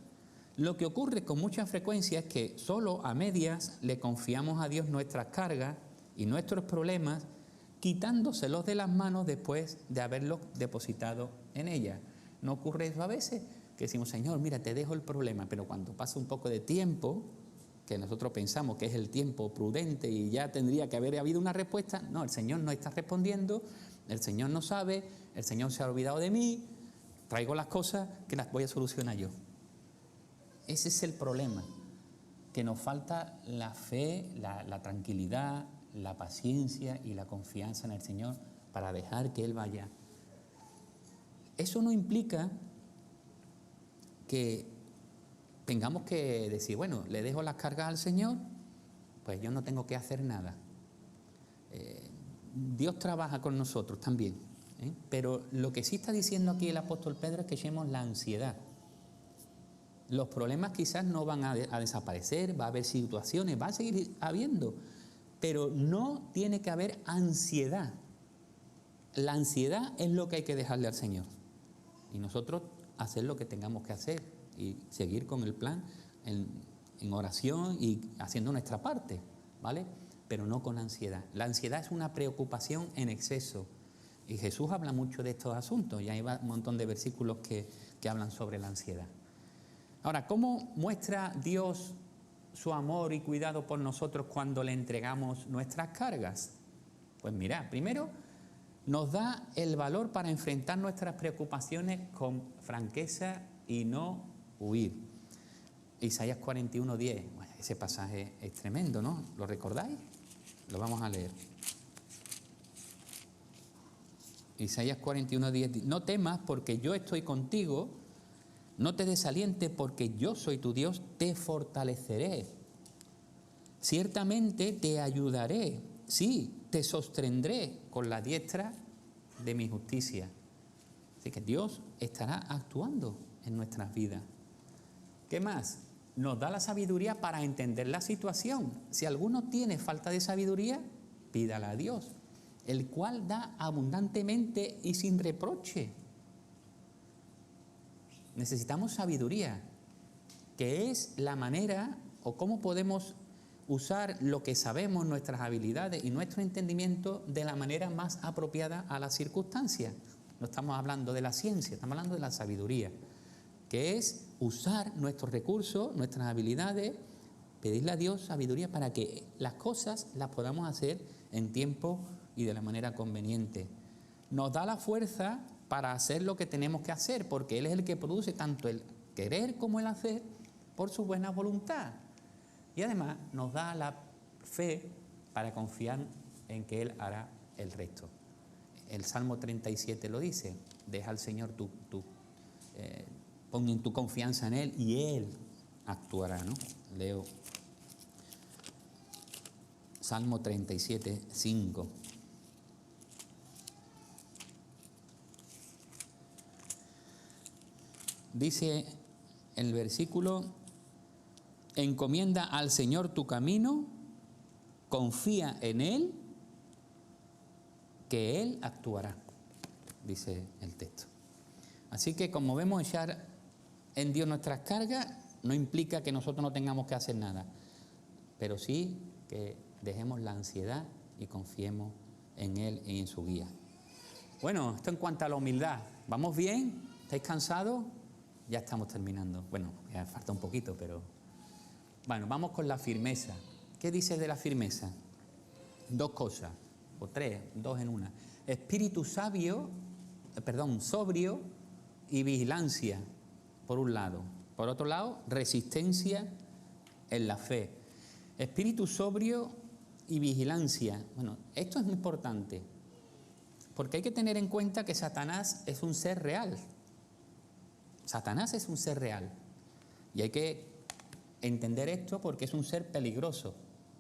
Lo que ocurre con mucha frecuencia es que solo a medias le confiamos a Dios nuestras cargas y nuestros problemas, quitándoselos de las manos después de haberlos depositado en ella. ¿No ocurre eso a veces? Que decimos, Señor, mira, te dejo el problema, pero cuando pasa un poco de tiempo, que nosotros pensamos que es el tiempo prudente y ya tendría que haber habido una respuesta, no, el Señor no está respondiendo, el Señor no sabe, el Señor se ha olvidado de mí, traigo las cosas que las voy a solucionar yo. Ese es el problema, que nos falta la fe, la tranquilidad, la paciencia y la confianza en el Señor para dejar que Él vaya. Eso no implica que tengamos que decir, bueno, le dejo las cargas al Señor, pues yo no tengo que hacer nada. Dios trabaja con nosotros también, ¿eh? Pero lo que sí está diciendo aquí el apóstol Pedro es que echemos la ansiedad. Los problemas quizás no van a desaparecer, va a haber situaciones, va a seguir habiendo, pero no tiene que haber ansiedad. La ansiedad es lo que hay que dejarle al Señor. Y nosotros hacer lo que tengamos que hacer y seguir con el plan en oración y haciendo nuestra parte, ¿vale? Pero no con ansiedad. La ansiedad es una preocupación en exceso. Y Jesús habla mucho de estos asuntos. Y hay un montón de versículos que hablan sobre la ansiedad. Ahora, ¿cómo muestra Dios su amor y cuidado por nosotros cuando le entregamos nuestras cargas? Pues mira, primero nos da el valor para enfrentar nuestras preocupaciones con franqueza y no huir. Isaías 41:10, bueno, ese pasaje es tremendo, ¿no? ¿Lo recordáis? Lo vamos a leer. Isaías 41:10, no temas porque yo estoy contigo, no te desalientes porque yo soy tu Dios, te fortaleceré. Ciertamente te ayudaré, sí, te sostendré con la diestra de mi justicia. Así que Dios estará actuando en nuestras vidas. ¿Qué más? Nos da la sabiduría para entender la situación. Si alguno tiene falta de sabiduría, pídala a Dios, el cual da abundantemente y sin reproche. Necesitamos sabiduría, que es la manera o cómo podemos usar lo que sabemos, nuestras habilidades y nuestro entendimiento de la manera más apropiada a las circunstancias. No estamos hablando de la ciencia, estamos hablando de la sabiduría, que es usar nuestros recursos, nuestras habilidades, pedirle a Dios sabiduría para que las cosas las podamos hacer en tiempo y de la manera conveniente. Nos da la fuerza para hacer lo que tenemos que hacer, porque Él es el que produce tanto el querer como el hacer por su buena voluntad. Y además nos da la fe para confiar en que Él hará el resto. El Salmo 37 lo dice, deja al Señor pon en tu confianza en Él y Él actuará, ¿no? Leo Salmo 37:5. Dice el versículo, encomienda al Señor tu camino, confía en Él, que Él actuará, dice el texto. Así que como vemos, echar en Dios nuestras cargas no implica que nosotros no tengamos que hacer nada, pero sí que dejemos la ansiedad y confiemos en Él y en su guía. Bueno, esto en cuanto a la humildad. ¿Vamos bien? ¿Estáis cansados? Ya estamos terminando. Bueno, ya falta un poquito, pero... Bueno, vamos con la firmeza. ¿Qué dice de la firmeza? Dos cosas, o tres, dos en una. Espíritu sobrio y vigilancia, por un lado. Por otro lado, resistencia en la fe. Espíritu sobrio y vigilancia. Bueno, esto es muy importante, porque hay que tener en cuenta que Satanás es un ser real. Satanás es un ser real. Y hay que entender esto porque es un ser peligroso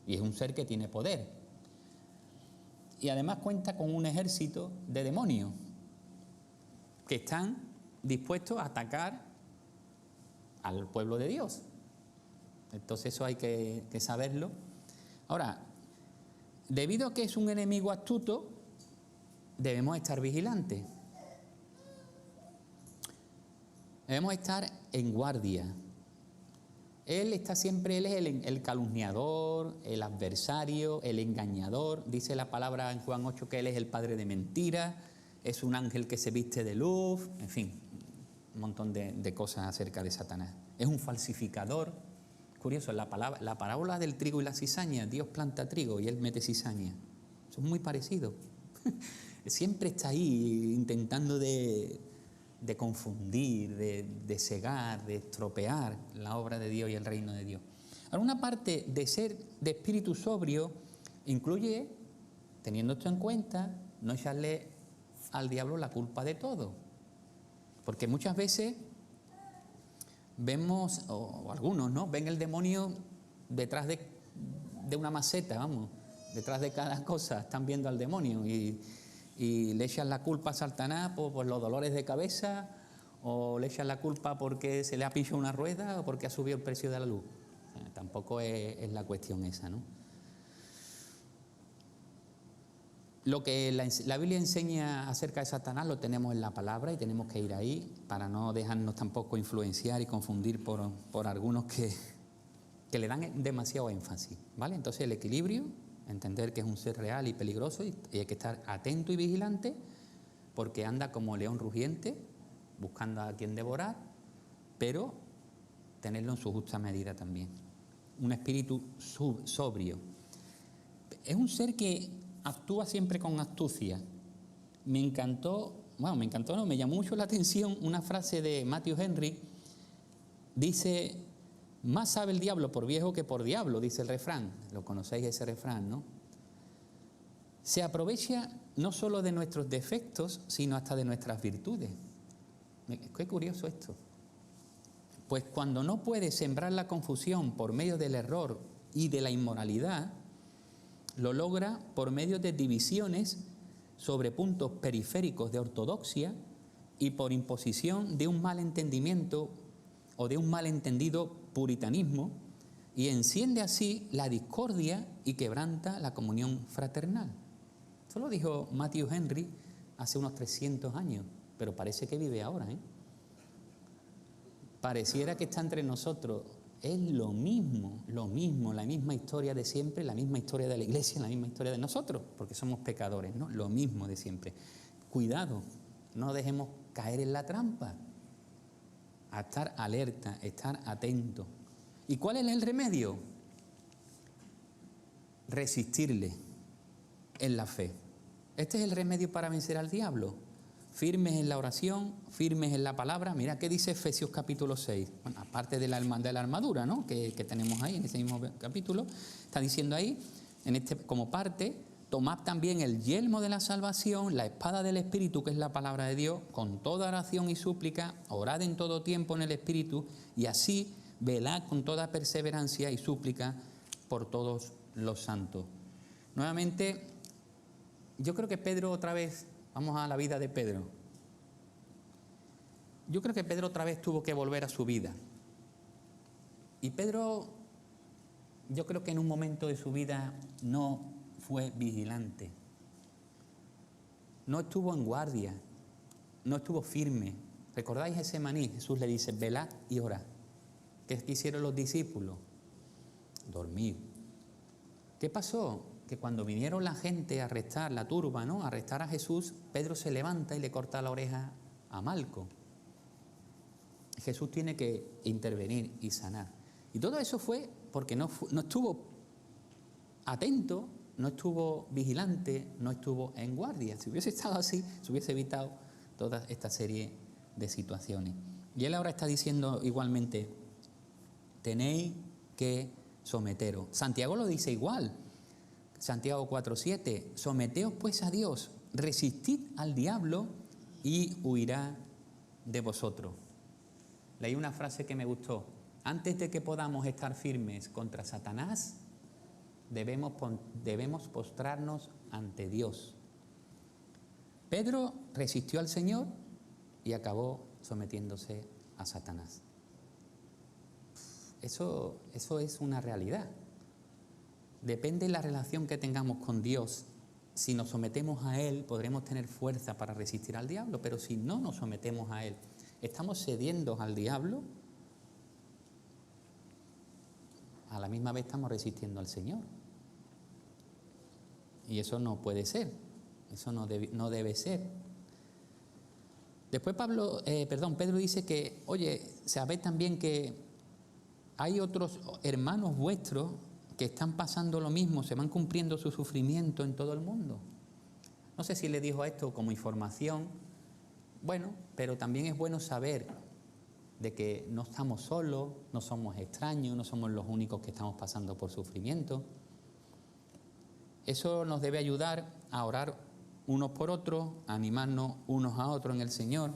y es un ser que tiene poder. Y además cuenta con un ejército de demonios que están dispuestos a atacar al pueblo de Dios. Entonces eso hay que saberlo. Ahora, debido a que es un enemigo astuto, debemos estar vigilantes. Debemos estar en guardia. Él es el calumniador, el adversario, el engañador. Dice la palabra en Juan 8 que Él es el padre de mentiras, es un ángel que se viste de luz, en fin, un montón de cosas acerca de Satanás. Es un falsificador. Curioso, la parábola del trigo y la cizaña, Dios planta trigo y Él mete cizaña. Son muy parecidos. Siempre está ahí intentando de confundir, de cegar, de estropear la obra de Dios y el reino de Dios. Ahora, una parte de ser de espíritu sobrio incluye, teniendo esto en cuenta, no echarle al diablo la culpa de todo. Porque muchas veces vemos, o algunos, ¿no?, ven el demonio detrás de una maceta, vamos, Detrás de cada cosa están viendo al demonio y le echan la culpa a Satanás por los dolores de cabeza, o le echan la culpa porque se le ha pillado una rueda o porque ha subido el precio de la luz. O sea, tampoco es la cuestión esa, ¿no? Lo que la Biblia enseña acerca de Satanás lo tenemos en la palabra y tenemos que ir ahí para no dejarnos tampoco influenciar y confundir por algunos que le dan demasiado énfasis, ¿vale? Entonces el equilibrio, entender que es un ser real y peligroso y hay que estar atento y vigilante porque anda como león rugiente buscando a quien devorar, pero tenerlo en su justa medida también. Un espíritu sobrio. Es un ser que actúa siempre con astucia. Me llamó mucho la atención una frase de Matthew Henry. Dice: más sabe el diablo por viejo que por diablo, dice el refrán. Lo conocéis ese refrán, ¿no? Se aprovecha no solo de nuestros defectos, sino hasta de nuestras virtudes. Qué curioso esto. Pues cuando no puede sembrar la confusión por medio del error y de la inmoralidad, lo logra por medio de divisiones sobre puntos periféricos de ortodoxia y por imposición de un mal entendimiento o de un malentendido puritanismo, y enciende así la discordia y quebranta la comunión fraternal. Eso lo dijo Matthew Henry hace unos 300 años, pero parece que vive ahora, ¿eh? Pareciera que está entre nosotros. Es lo mismo, la misma historia de siempre, la misma historia de la Iglesia, la misma historia de nosotros, porque somos pecadores, ¿no? Lo mismo de siempre. Cuidado, no dejemos caer en la trampa. A estar alerta, estar atento. ¿Y cuál es el remedio? Resistirle en la fe. Este es el remedio para vencer al diablo. Firmes en la oración, firmes en la palabra. Mira qué dice Efesios capítulo 6. Bueno, aparte de la armadura, ¿no? que tenemos ahí en ese mismo capítulo, está diciendo ahí, como parte: tomad también el yelmo de la salvación, la espada del Espíritu, que es la palabra de Dios, con toda oración y súplica, orad en todo tiempo en el Espíritu, y así velad con toda perseverancia y súplica por todos los santos. Nuevamente, yo creo que Pedro otra vez, vamos a la vida de Pedro. Yo creo que Pedro otra vez tuvo que volver a su vida. Y Pedro, yo creo que en un momento de su vida no fue vigilante, no estuvo en guardia, no estuvo firme. ¿Recordáis ese maní? Jesús le dice: velad y orad. ¿Qué hicieron los discípulos? Dormir. ¿Qué pasó? Que cuando vinieron la gente a arrestar, la turba, ¿no? A arrestar a Jesús, Pedro se levanta y le corta la oreja a Malco. Jesús tiene que intervenir y sanar. Y todo eso fue porque no estuvo atento, no estuvo vigilante, no estuvo en guardia. Si hubiese estado así, se hubiese evitado toda esta serie de situaciones. Y él ahora está diciendo igualmente: tenéis que someteros. Santiago lo dice igual. Santiago 4:7: someteos pues a Dios, resistid al diablo y huirá de vosotros. Leí una frase que me gustó: antes de que podamos estar firmes contra Satanás, debemos postrarnos ante Dios. Pedro resistió al Señor y acabó sometiéndose a Satanás. Eso es una realidad. Depende de la relación que tengamos con Dios. Si nos sometemos a Él, podremos tener fuerza para resistir al diablo, pero si no nos sometemos a Él, estamos cediendo al diablo, a la misma vez estamos resistiendo al Señor. Y eso no puede ser, eso no debe ser. Después Pedro dice que, oye, sabéis también que hay otros hermanos vuestros que están pasando lo mismo, se van cumpliendo su sufrimiento en todo el mundo. No sé si le dijo esto como información, bueno, pero también es bueno saber de que no estamos solos, no somos extraños, no somos los únicos que estamos pasando por sufrimiento. Eso nos debe ayudar a orar unos por otros, a animarnos unos a otros en el Señor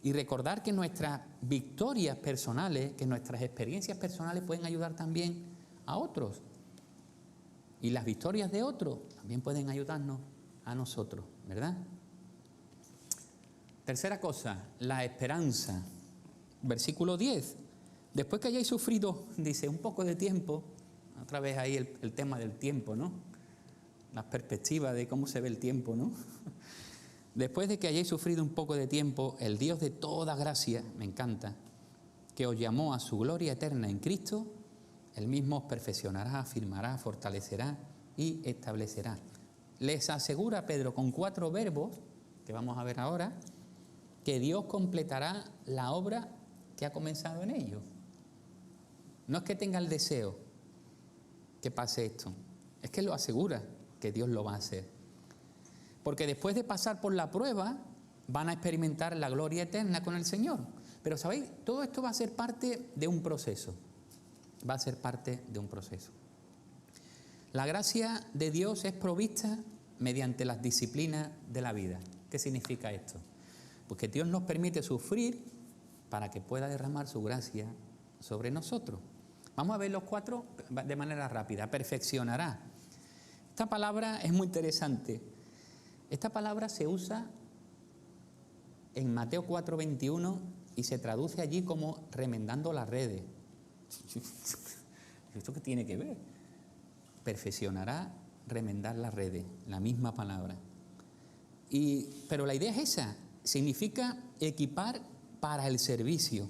y recordar que nuestras victorias personales, que nuestras experiencias personales pueden ayudar también a otros. Y las victorias de otros también pueden ayudarnos a nosotros, ¿verdad? Tercera cosa, la esperanza. Versículo 10. Después que hayáis sufrido, dice, un poco de tiempo, otra vez ahí el tema del tiempo, ¿no? Las perspectivas de cómo se ve el tiempo, ¿no? Después de que hayáis sufrido un poco de tiempo, el Dios de toda gracia, me encanta, que os llamó a su gloria eterna en Cristo, Él mismo os perfeccionará, afirmará, fortalecerá y establecerá. Les asegura Pedro con 4 verbos, que vamos a ver ahora, que Dios completará la obra que ha comenzado en ellos. No es que tenga el deseo que pase esto, es que lo asegura que Dios lo va a hacer. Porque después de pasar por la prueba, van a experimentar la gloria eterna con el Señor. Pero ¿sabéis? Todo esto va a ser parte de un proceso. Va a ser parte de un proceso. La gracia de Dios es provista mediante las disciplinas de la vida. ¿Qué significa esto? Pues que Dios nos permite sufrir para que pueda derramar su gracia sobre nosotros. Vamos a ver los 4 de manera rápida. Perfeccionará. Esta palabra es muy interesante. Esta palabra se usa en Mateo 4:21 y se traduce allí como remendando las redes. ¿Esto qué tiene que ver? Perfeccionará, remendar las redes, la misma palabra. Pero la idea es esa, significa equipar para el servicio.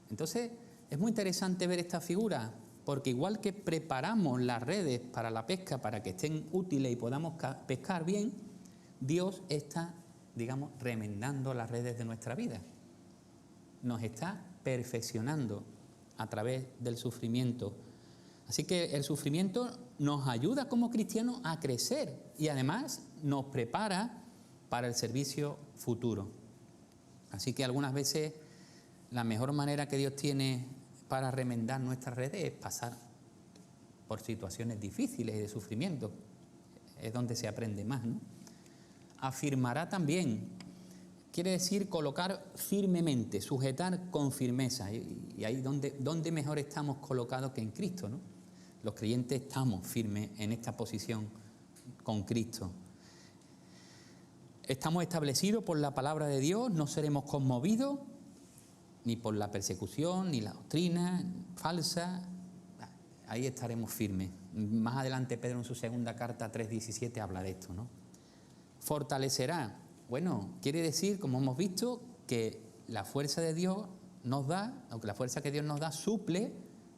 Entonces, es muy interesante ver esta figura, porque igual que preparamos las redes para la pesca, para que estén útiles y podamos pescar bien, Dios está, digamos, remendando las redes de nuestra vida. Nos está perfeccionando a través del sufrimiento. Así que el sufrimiento nos ayuda como cristianos a crecer y además nos prepara para el servicio futuro. Así que algunas veces la mejor manera que Dios tiene para remendar nuestras redes es pasar por situaciones difíciles y de sufrimiento. Es donde se aprende más, ¿no? Afirmará también, quiere decir colocar firmemente, sujetar con firmeza. Y ahí donde mejor estamos colocados que en Cristo, ¿no? Los creyentes estamos firmes en esta posición con Cristo. Estamos establecidos por la palabra de Dios, no seremos conmovidos ni por la persecución, ni la doctrina falsa. Ahí estaremos firmes. Más adelante Pedro en su segunda carta 3:17 habla de esto, ¿no? Fortalecerá. Bueno, quiere decir, como hemos visto, que la fuerza de Dios nos da, aunque la fuerza que Dios nos da suple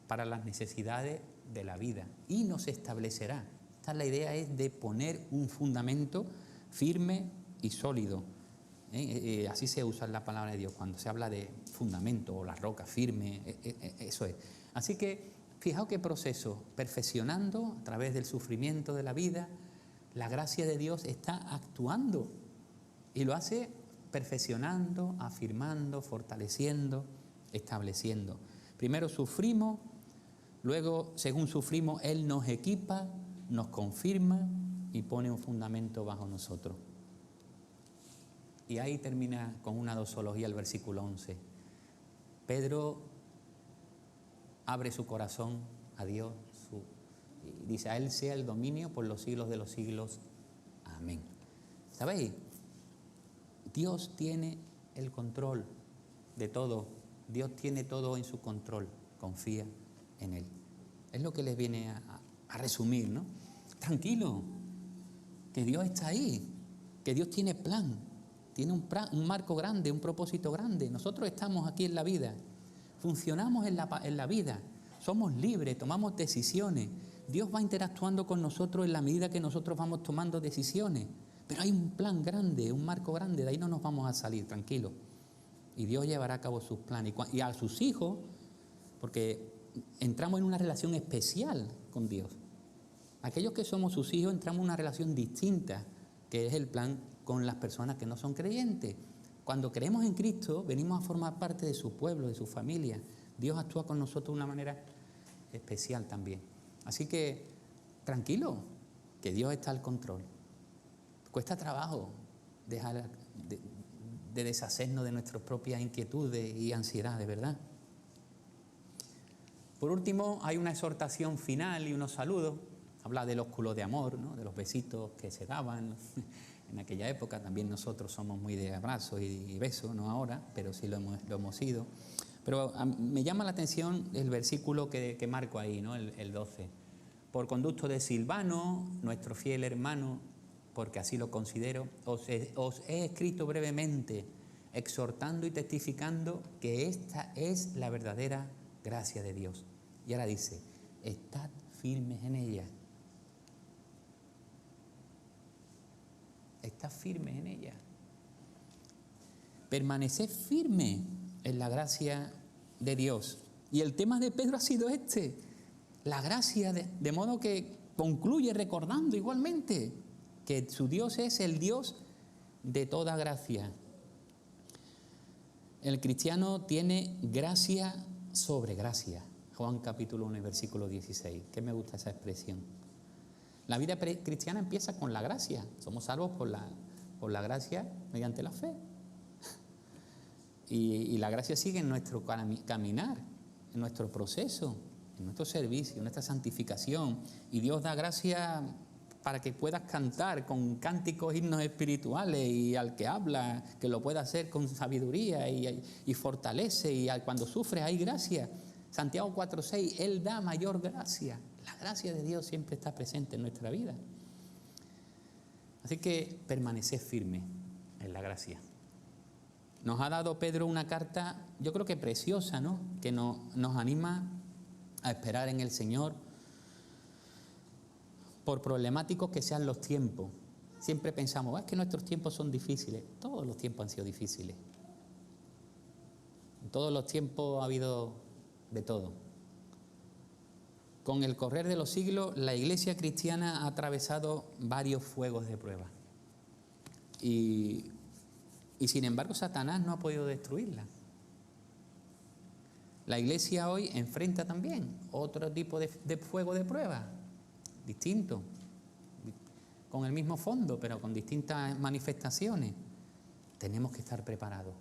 para las necesidades de la vida y nos establecerá. Esta es la idea, es de poner un fundamento firme y sólido. Así se usa la palabra de Dios cuando se habla de fundamento o la roca firme, eso es. Así que fijaos qué proceso, perfeccionando a través del sufrimiento de la vida, la gracia de Dios está actuando y lo hace perfeccionando, afirmando, fortaleciendo, estableciendo. Primero sufrimos, luego según sufrimos Él nos equipa, nos confirma y pone un fundamento bajo nosotros. Y ahí termina con una dosología el versículo 11. Pedro abre su corazón a Dios y dice: a Él sea el dominio por los siglos de los siglos. Amén. ¿Sabéis? Dios tiene el control de todo. Dios tiene todo en su control. Confía en Él. Es lo que les viene a resumir, ¿no? Tranquilo, que Dios está ahí, que Dios tiene plan. Tiene un marco grande, un propósito grande. Nosotros estamos aquí en la vida, funcionamos en la vida, somos libres, tomamos decisiones. Dios va interactuando con nosotros en la medida que nosotros vamos tomando decisiones. Pero hay un plan grande, un marco grande, de ahí no nos vamos a salir, tranquilos. Y Dios llevará a cabo sus planes. Y a sus hijos, porque entramos en una relación especial con Dios. Aquellos que somos sus hijos entramos en una relación distinta, que es el plan con las personas que no son creyentes. Cuando creemos en Cristo, venimos a formar parte de su pueblo, de su familia. Dios actúa con nosotros de una manera especial también. Así que, tranquilo, que Dios está al control. Cuesta trabajo dejar de deshacernos de nuestras propias inquietudes y ansiedades, ¿verdad? Por último, hay una exhortación final y unos saludos. Habla del ósculo de amor, ¿no? De los besitos que se daban en aquella época. También nosotros somos muy de abrazos y besos, no ahora, pero sí lo hemos sido. Pero me llama la atención el versículo que marco ahí, ¿no? El 12. Por conducto de Silvano, nuestro fiel hermano, porque así lo considero, os he escrito brevemente, exhortando y testificando que esta es la verdadera gracia de Dios. Y ahora dice, estad firmes en ella. Estad firmes en ella. Permaneced firme en la gracia de Dios. Y el tema de Pedro ha sido este, la gracia, de modo que concluye recordando igualmente que su Dios es el Dios de toda gracia. El cristiano tiene gracia sobre gracia. Juan capítulo 1, versículo 16. Que me gusta esa expresión. La vida cristiana empieza con la gracia. Somos salvos por la gracia mediante la fe. Y la gracia sigue en nuestro caminar, en nuestro proceso, en nuestro servicio, en nuestra santificación. Y Dios da gracia para que puedas cantar con cánticos, himnos espirituales, y al que habla, que lo pueda hacer con sabiduría y fortalece, y cuando sufres hay gracia. Santiago 4:6, Él da mayor gracia. La gracia de Dios siempre está presente en nuestra vida. Así que permaneced firme en la gracia. Nos ha dado Pedro una carta, yo creo que preciosa, ¿no? Que nos anima a esperar en el Señor, por problemáticos que sean los tiempos. Siempre pensamos, es que nuestros tiempos son difíciles. Todos los tiempos han sido difíciles. En todos los tiempos ha habido de todo. Con el correr de los siglos, la Iglesia cristiana ha atravesado varios fuegos de prueba. Y sin embargo, Satanás no ha podido destruirla. La Iglesia hoy enfrenta también otro tipo de fuego de prueba, distinto, con el mismo fondo, pero con distintas manifestaciones. Tenemos que estar preparados.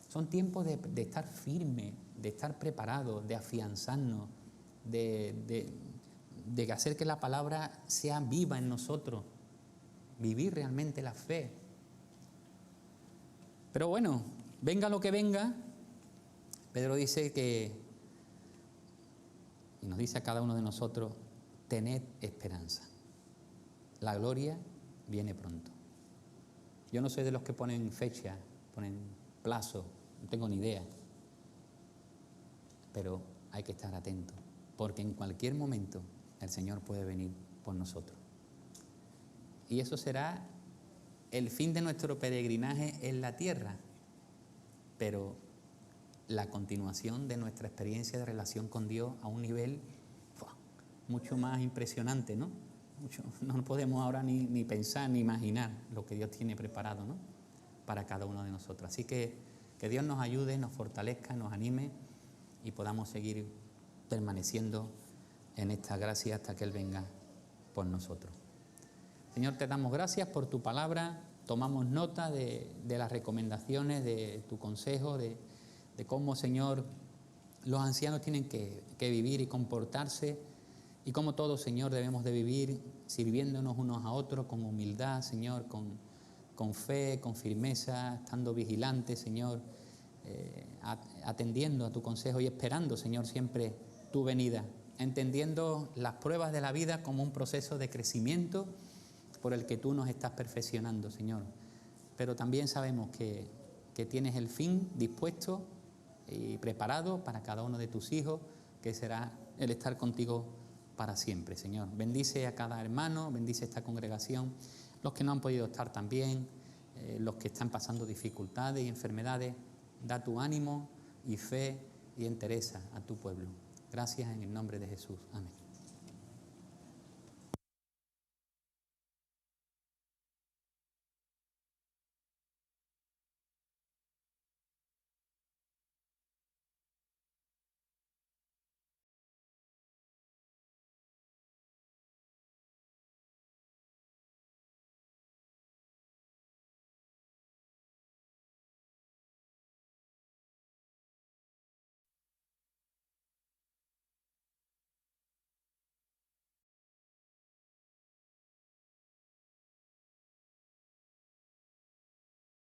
Son tiempos de estar firmes, de estar preparados, de afianzarnos, de hacer que la palabra sea viva en nosotros, vivir realmente la fe. Pero bueno, venga lo que venga, Pedro dice y nos dice a cada uno de nosotros, tened esperanza. La gloria viene pronto. Yo no soy de los que ponen fecha, ponen plazo, no tengo ni idea. Pero hay que estar atentos, porque en cualquier momento el Señor puede venir por nosotros. Y eso será el fin de nuestro peregrinaje en la tierra, pero la continuación de nuestra experiencia de relación con Dios a un nivel mucho más impresionante, ¿no? No podemos ahora ni pensar ni imaginar lo que Dios tiene preparado, ¿no? Para cada uno de nosotros. Así que Dios nos ayude, nos fortalezca, nos anime y podamos seguir permaneciendo en esta gracia hasta que Él venga por nosotros. Señor, te damos gracias por tu palabra, tomamos nota de las recomendaciones, de tu consejo, de cómo, Señor, los ancianos tienen que vivir y comportarse, y cómo todos, Señor, debemos de vivir sirviéndonos unos a otros con humildad, Señor, con fe, con firmeza, estando vigilantes, Señor, atendiendo a tu consejo y esperando, Señor, siempre tu venida, entendiendo las pruebas de la vida como un proceso de crecimiento por el que tú nos estás perfeccionando, Señor. Pero también sabemos que tienes el fin dispuesto y preparado para cada uno de tus hijos, que será el estar contigo para siempre, Señor. Bendice a cada hermano, bendice esta congregación, los que no han podido estar también, los que están pasando dificultades y enfermedades. Da tu ánimo y fe y entereza a tu pueblo. Gracias en el nombre de Jesús. Amén.